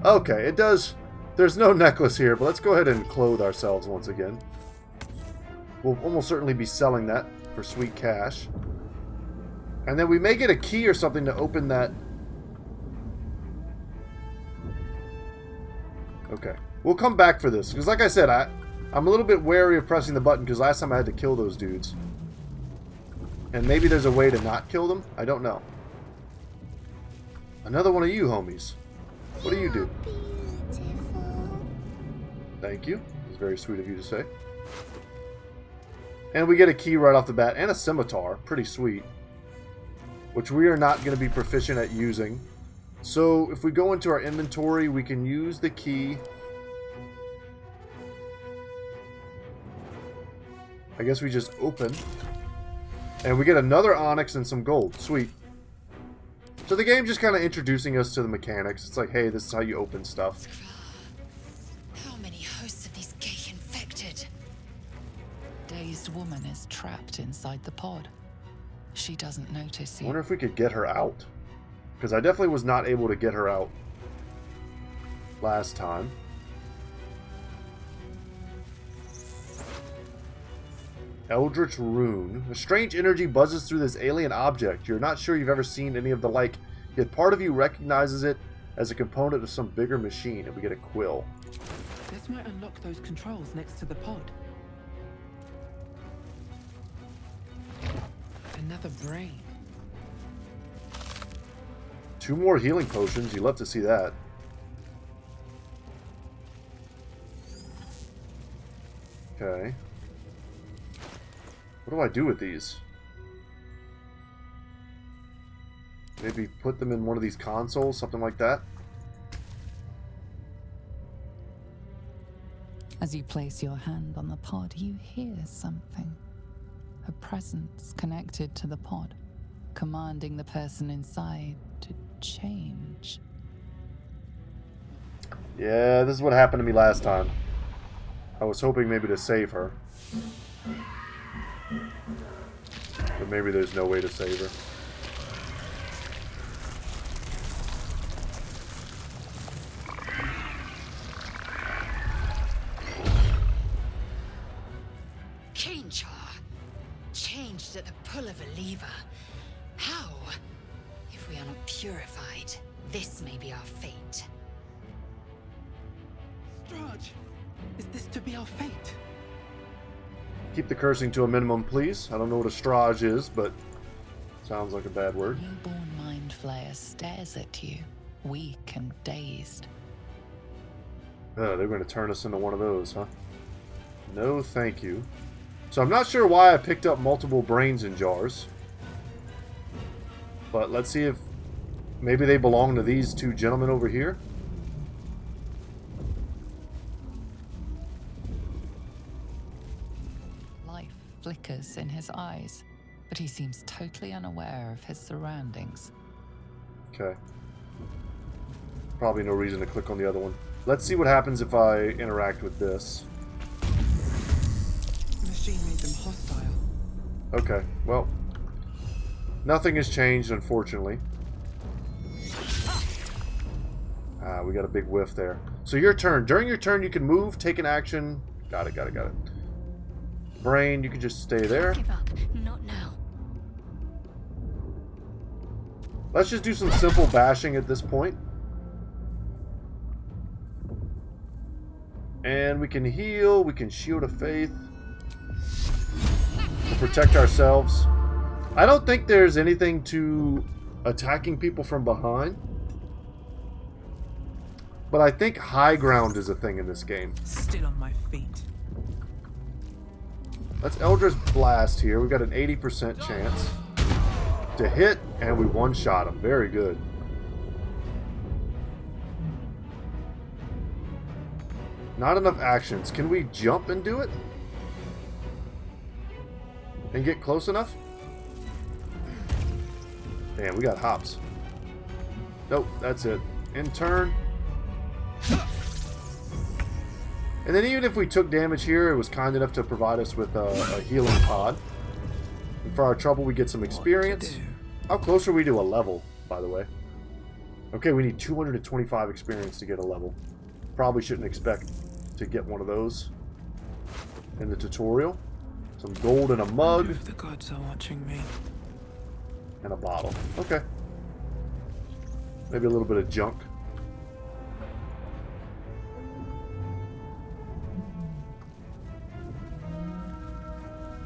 Okay, it does. There's no necklace here, but let's go ahead and clothe ourselves once again. We'll almost certainly be selling that for sweet cash. And then we may get a key or something to open that. Okay. We'll come back for this. Because like I said, I'm a little bit wary of pressing the button because last time I had to kill those dudes. And maybe there's a way to not kill them? I don't know. Another one of you homies. What do you do? Beautiful. Thank you. It's very sweet of you to say. And we get a key right off the bat. And a scimitar. Pretty sweet. Which we are not going to be proficient at using. So if we go into our inventory, we can use the key. I guess we just open. And we get another onyx and some gold. Sweet. So the game's just kind of introducing us to the mechanics. It's like, hey, this is how you open stuff. How many hosts of these gay infected? Dazed woman is trapped inside the pod. She doesn't notice I you. wonder if we could get her out. Because I definitely was not able to get her out. last time. Eldritch Rune. A strange energy buzzes through this alien object. You're not sure you've ever seen any of the like, yet part of you recognizes it as a component of some bigger machine, and we get a quill. This might unlock those controls next to the pod. Another brain. 2 more healing potions. You love to see that. Okay. What do I do with these? Maybe put them in one of these consoles, something like that. As you place your hand on the pod, you hear something. A presence connected to the pod, commanding the person inside to change. Yeah, this is what happened to me last time. I was hoping maybe to save her. But maybe there's no way to save her. Cainchar, changed at the pull of a lever. How? If we are not purified, this may be our fate. Strahd, is this to be our fate? Keep the cursing to a minimum, please. I don't know what a strage is, but sounds like a bad word. Newborn mind flayer stares at you, weak and dazed. Oh, they're going to turn us into one of those, huh? No, thank you. So I'm not sure why I picked up multiple brains in jars. But let's see if maybe they belong to these 2 gentlemen over here. Life flickers in his eyes, but he seems totally unaware of his surroundings. Okay. Probably no reason to click on the other one. Let's see what happens if I interact with this. The machine made them hostile. Okay, well, nothing has changed, unfortunately. Ah, we got a big whiff there. So your turn. During your turn, you can move, take an action. Got it. Brain, you can just stay there. Give up. Not now. Let's just do some simple bashing at this point. And we can heal, we can shield of faith. We'll protect ourselves. I don't think there's anything to attacking people from behind. But I think high ground is a thing in this game. Still on my feet. Let's Eldritch Blast here. We got an 80% chance to hit, and we one-shot him. Very good. Not enough actions. Can we jump and do it? And get close enough? Damn, we got hops. Nope, that's it. In turn. And then even if we took damage here, it was kind enough to provide us with a healing pod. And for our trouble, we get some experience. How close are we to a level, by the way? Okay, we need 225 experience to get a level. Probably shouldn't expect to get one of those in the tutorial. Some gold in a mug. If the gods are watching me. And a bottle. Okay. Maybe a little bit of junk.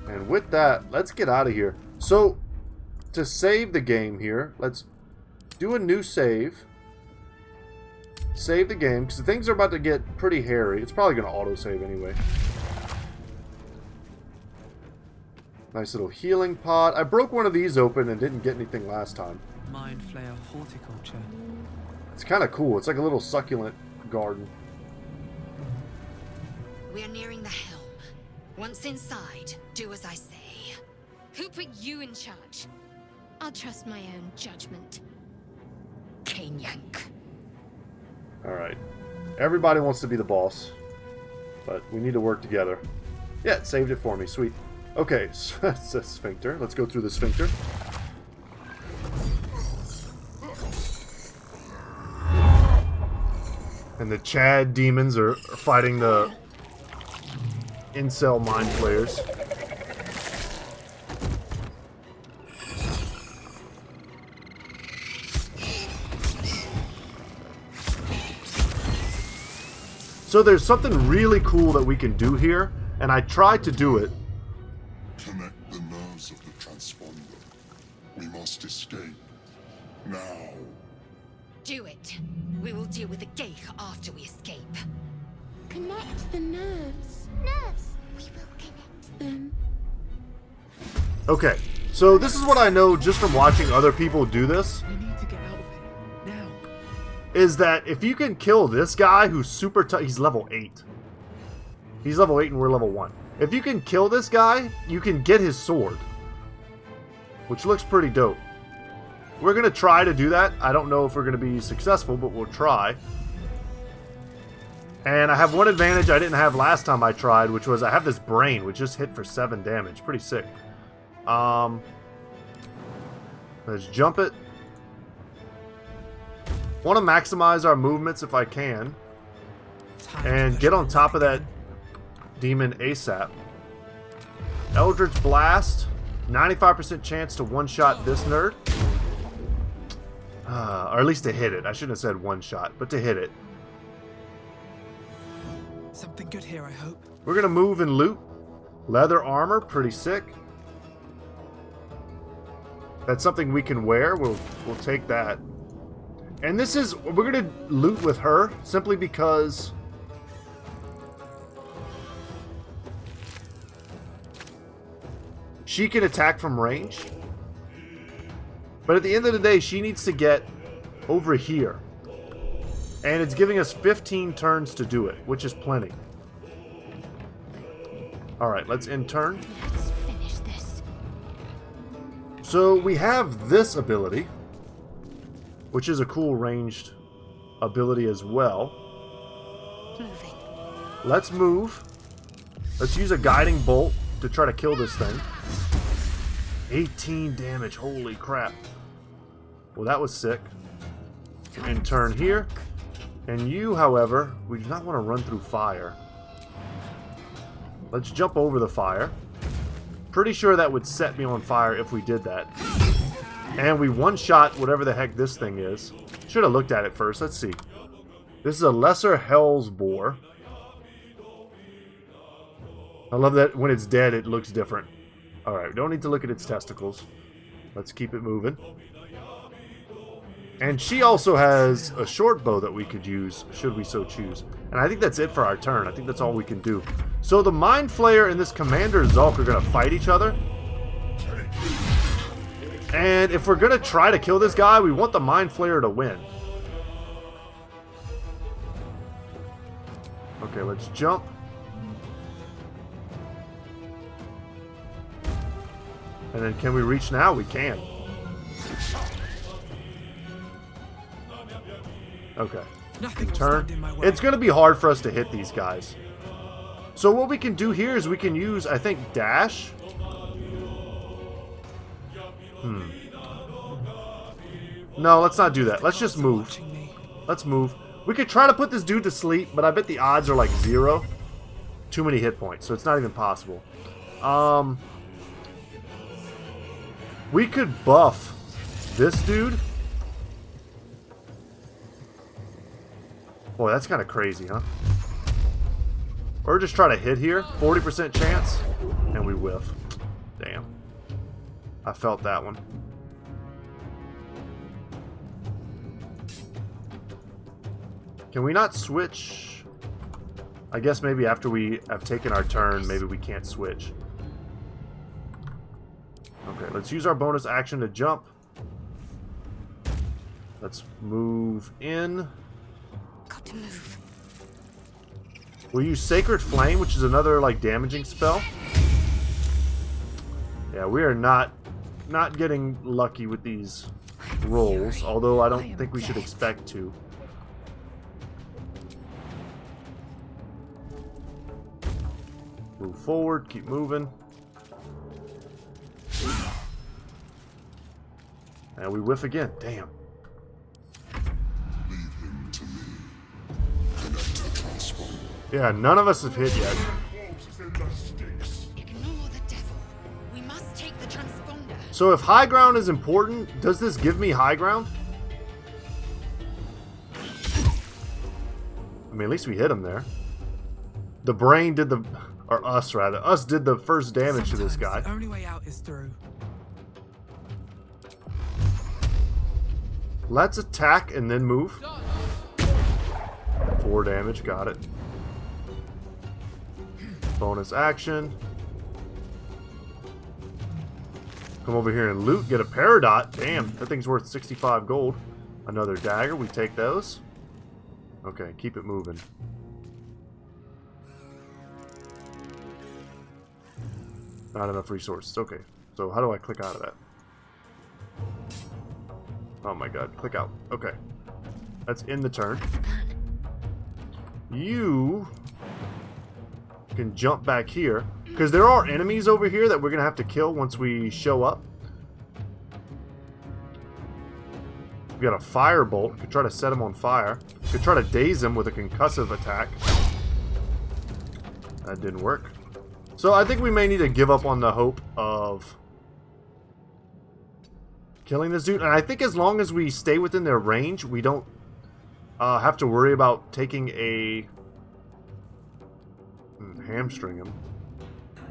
And with that, let's get out of here. So, to save the game here, let's do a new save. Save the game, because things are about to get pretty hairy. It's probably going to autosave anyway. Nice little healing pot. I broke one of these open and didn't get anything last time. Mind flayer horticulture. It's kind of cool. It's like a little succulent garden. We are nearing the helm. Once inside, do as I say. Who put you in charge? I'll trust my own judgment. Cane Yank. Alright. Everybody wants to be the boss. But we need to work together. Yeah, it saved it for me. Sweet. Okay, so that's a sphincter. Let's go through the sphincter. And the Chad demons are fighting the incel mind flayers. So there's something really cool that we can do here, and I tried to do it. Connect the nerves of the transponder. We must escape. Now. Do it. We will deal with the Geich after we escape. Connect the nerves. Nerves. We will connect them. Okay, so this is what I know just from watching other people do this. We need to get out of here. Now. Is that if you can kill this guy who's super tough, he's level 8. He's level 8 and we're level 1. If you can kill this guy, you can get his sword. Which looks pretty dope. We're going to try to do that. I don't know if we're going to be successful, but we'll try. And I have one advantage I didn't have last time I tried, which was I have this brain, which just hit for 7 damage. Pretty sick. Let's jump it. Want to maximize our movements if I can. And get on top of that demon ASAP. Eldritch Blast. 95% chance to one-shot this nerd. Or at least to hit it. I shouldn't have said one-shot, but to hit it. Something good here, I hope. We're going to move and loot. Leather armor, pretty sick. That's something we can wear. We'll take that. And this is... We're going to loot with her simply because... she can attack from range. But at the end of the day, she needs to get over here. And it's giving us 15 turns to do it, which is plenty. Alright, let's end turn. Let's finish this. So we have this ability, which is a cool ranged ability as well. Moving. Let's move. Let's use a guiding bolt to try to kill this thing. 18 damage, holy crap. Well, that was sick. And turn here. And you, however, we do not want to run through fire. Let's jump over the fire. Pretty sure that would set me on fire if we did that. And we one-shot whatever the heck this thing is. Should have looked at it first. Let's see. This is a lesser Hell's Boar. I love that when it's dead, it looks different. Alright, we don't need to look at its testicles. Let's keep it moving. And she also has a short bow that we could use, should we so choose. And I think that's it for our turn. I think that's all we can do. So the Mind Flayer and this Commander Zulk are going to fight each other. And if we're going to try to kill this guy, we want the Mind Flayer to win. Okay, let's jump. And then can we reach now? We can. Okay. Turn. It's going to be hard for us to hit these guys. So what we can do here is we can use, I think, dash. No, let's not do that. Let's just move. Let's move. We could try to put this dude to sleep, but I bet the odds are like 0. Too many hit points, so it's not even possible. We could buff this dude. Boy, that's kind of crazy, huh? Or just try to hit here. 40% chance. And we whiff. Damn. I felt that one. Can we not switch? I guess maybe after we have taken our turn, maybe we can't switch. Okay, let's use our bonus action to jump. Let's move in. Got to move. We'll use Sacred Flame, which is another like damaging spell. Yeah, we are not getting lucky with these rolls, although I don't think we should expect to. Move forward, keep moving. And we whiff again. Damn. Leave him to me. Yeah, none of us have hit yet. Ignore the devil. We must take the transponder. So if high ground is important, does this give me high ground? I mean, at least we hit him there. The brain did the... Or us, rather. Us did the first damage to this guy. The only way out is through. Let's attack and then move. 4 damage, got it. Bonus action. Come over here and loot, get a Peridot. Damn, that thing's worth 65 gold. Another dagger, we take those. Okay, keep it moving. Not enough resources. Okay, so how do I click out of that? Oh my god, click out. Okay. That's in the turn. You can jump back here, because there are enemies over here that we're going to have to kill once we show up. We got a firebolt. Could try to set him on fire. Could try to daze him with a concussive attack. That didn't work. So I think we may need to give up on the hope of killing this dude. And I think as long as we stay within their range, we don't have to worry about taking a... hamstring him.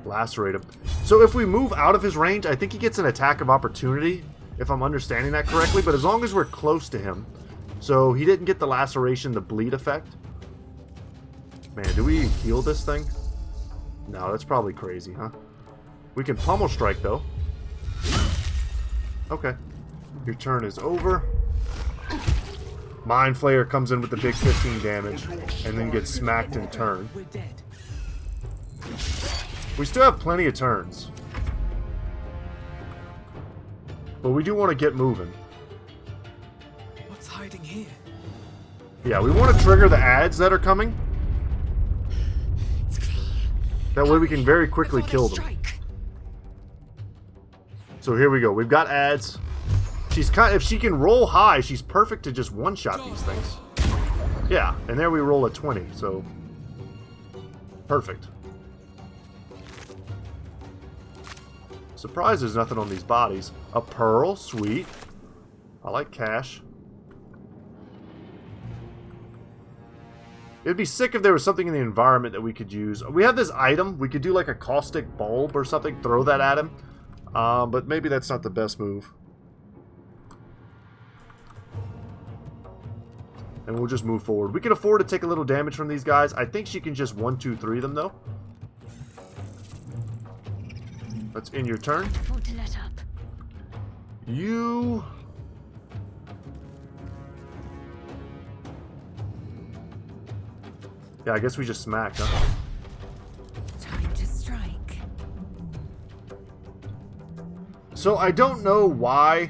Lacerate him. So if we move out of his range, I think he gets an attack of opportunity, if I'm understanding that correctly. But as long as we're close to him. So he didn't get the laceration, the bleed effect. Man, do we heal this thing? No, that's probably crazy, huh? We can pummel strike, though. Okay. Your turn is over. Mind Flayer comes in with the big 15 damage, and then gets smacked in turn. We're dead. We still have plenty of turns. But we do want to get moving. What's hiding here? Yeah, we want to trigger the ads that are coming. That way we can very quickly kill them. So here we go. We've got ads. She's if she can roll high, she's perfect to just one-shot these things. Yeah, and there we roll a 20, so perfect. Surprised there's nothing on these bodies. A pearl, sweet. I like cash. It'd be sick if there was something in the environment that we could use. We have this item. We could do like a caustic bulb or something. Throw that at him. But maybe that's not the best move. And we'll just move forward. We can afford to take a little damage from these guys. I think she can just 1, 2, 3 them though. That's in your turn. You... Yeah, I guess we just smacked, huh? Time to strike. So I don't know why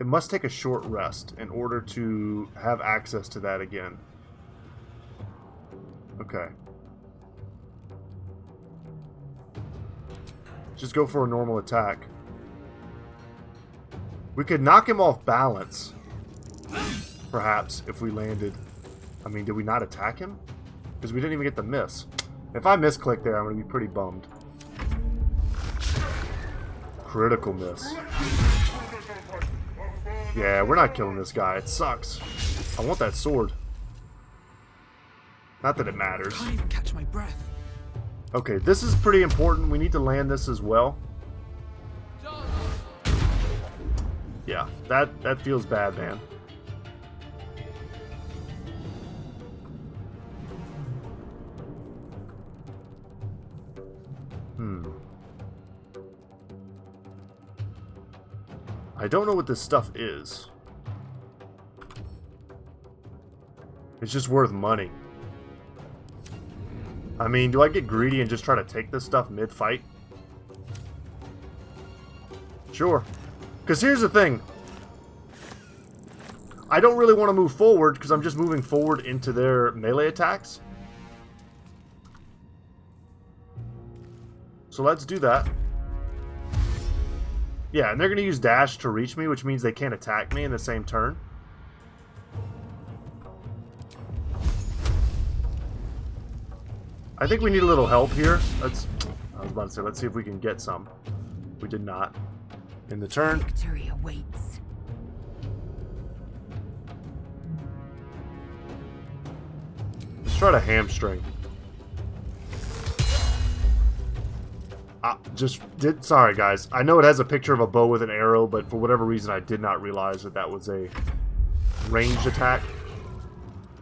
it must take a short rest in order to have access to that again. Okay. Just go for a normal attack. We could knock him off balance. Perhaps, if we landed. I mean, did we not attack him? Because we didn't even get the miss. If I misclick there, I'm going to be pretty bummed. Critical miss. Yeah, we're not killing this guy. It sucks. I want that sword. Not that it matters. I can't even catch my breath. Okay, this is pretty important. We need to land this as well. Yeah, that feels bad, man. I don't know what this stuff is. It's just worth money. I mean, do I get greedy and just try to take this stuff mid-fight? Sure. Because here's the thing. I don't really want to move forward because I'm just moving forward into their melee attacks. So let's do that. Yeah, and they're going to use dash to reach me, which means they can't attack me in the same turn. I think we need a little help here. I was about to say, let's see if we can get some. We did not. In the turn. Victory awaits. Let's try to hamstring. Sorry guys. I know it has a picture of a bow with an arrow, but for whatever reason I did not realize that that was a ranged attack.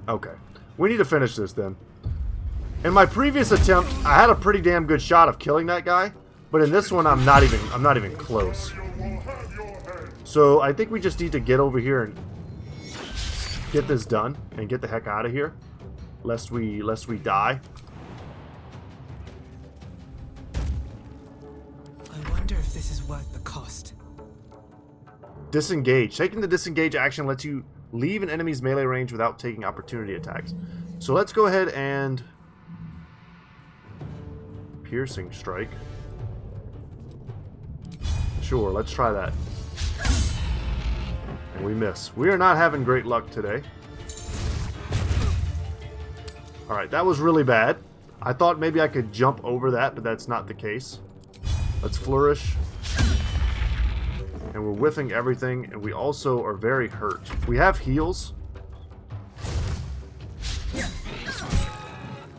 Okay. We need to finish this then. In my previous attempt, I had a pretty damn good shot of killing that guy, but in this one I'm not even close. So I think we just need to get over here and get this done and get the heck out of here, lest we die. I wonder if this is worth the cost. Disengage. Taking the disengage action lets you leave an enemy's melee range without taking opportunity attacks. So let's go ahead and piercing strike. Sure, let's try that. And we miss. We are not having great luck today. Alright, that was really bad. I thought maybe I could jump over that, but that's not the case. Let's flourish. And we're whiffing everything, and we also are very hurt. We have heals.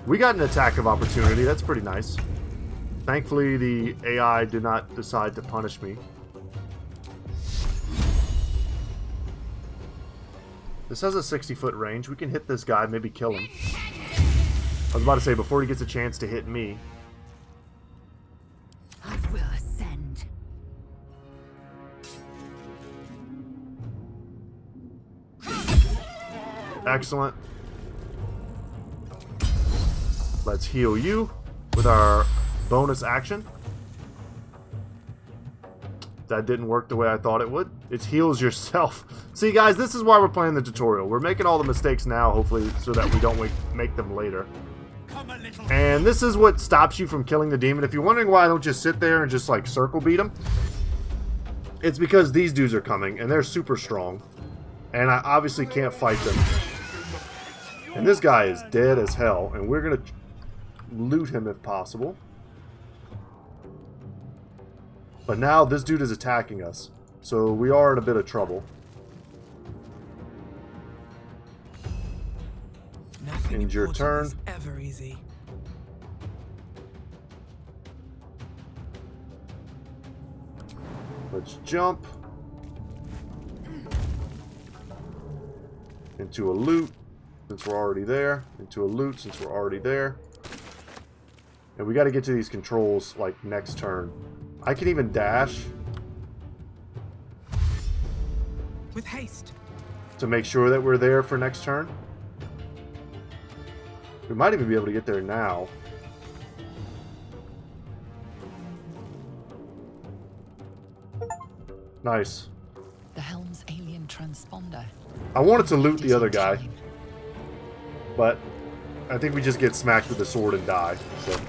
We got an attack of opportunity. That's pretty nice. Thankfully, the AI did not decide to punish me. This has a 60-foot range. We can hit this guy, maybe kill him. I was about to say, before he gets a chance to hit me. I will ascend. Excellent. Let's heal you with our bonus action. That didn't work the way I thought it would. It heals yourself. See, guys, this is why we're playing the tutorial. We're making all the mistakes now, hopefully, so that we don't make them later. And this is what stops you from killing the demon. If you're wondering why I don't just sit there and just, like, circle beat them, it's because these dudes are coming, and they're super strong. And I obviously can't fight them. And this guy is dead as hell, and we're going to loot him if possible. But now this dude is attacking us, so we are in a bit of trouble. End your turn. Ever easy. Let's jump into a loot since we're already there. Into a loot since we're already there. And we got to get to these controls like next turn. I can even dash with haste to make sure that we're there for next turn. We might even be able to get there now. Nice. The helm's alien transponder. I wanted to loot the other guy, but I think we just get smacked with a sword and die. So.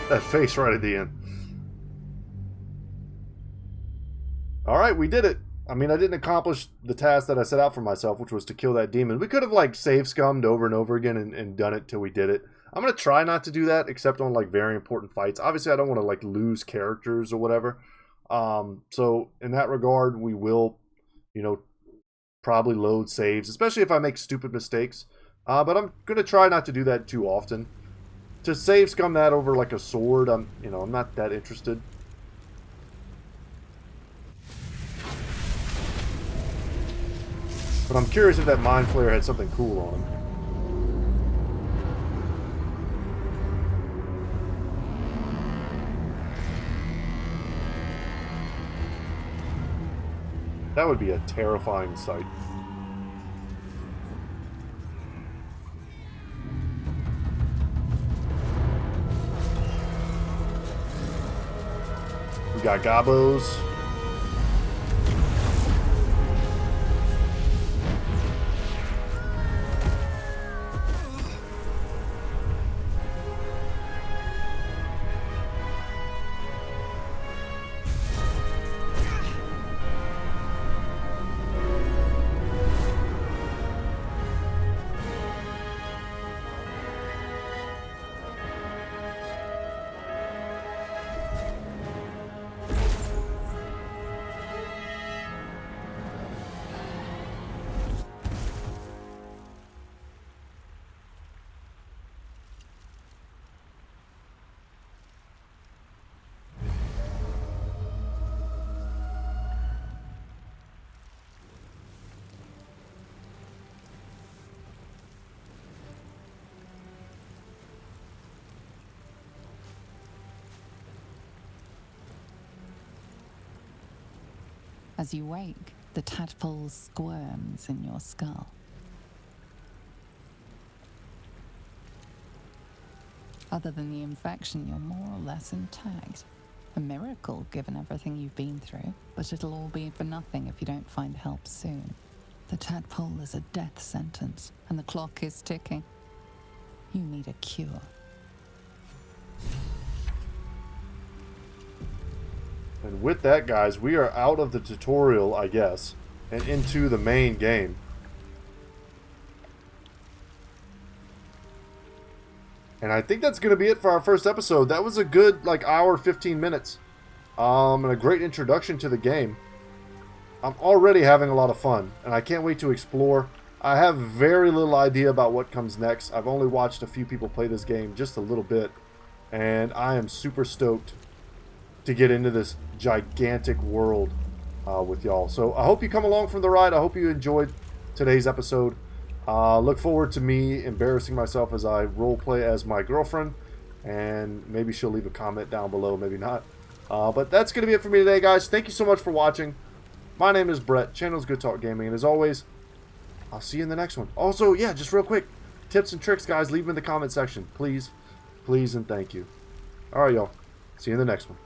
That face right at the end. Alright, we did it. I mean, I didn't accomplish the task that I set out for myself, which was to kill that demon. We could have, like, save scummed over and over again and done it till we did it. I'm going to try not to do that, except on, like, very important fights. Obviously, I don't want to, like, lose characters or whatever. So, in that regard, we will, you know, probably load saves, especially if I make stupid mistakes. But I'm going to try not to do that too often. To save scum that over like a sword, I'm not that interested. But I'm curious if that Mind Flayer had something cool on him. That would be a terrifying sight. We got Gobos. As you wake, the tadpole squirms in your skull. Other than the infection, you're more or less intact. A miracle, given everything you've been through, but it'll all be for nothing if you don't find help soon. The tadpole is a death sentence, and the clock is ticking. You need a cure. And with that, guys, we are out of the tutorial, I guess, and into the main game. And I think that's going to be it for our first episode. That was a good, like, hour, 15 minutes. And a great introduction to the game. I'm already having a lot of fun, and I can't wait to explore. I have very little idea about what comes next. I've only watched a few people play this game, just a little bit. And I am super stoked to get into this gigantic world with y'all. So I hope you come along for the ride. I hope you enjoyed today's episode. Look forward to me embarrassing myself as I roleplay as my girlfriend, and maybe she'll leave a comment down below, maybe not. But that's going to be it for me today, guys. Thank you so much for watching. My name is Brett, channel's Goodtalk Gaming, and as always, I'll see you in the next one. Also, yeah, just real quick, tips and tricks, guys, leave them in the comment section. Please, please, and thank you. Alright, y'all. See you in the next one.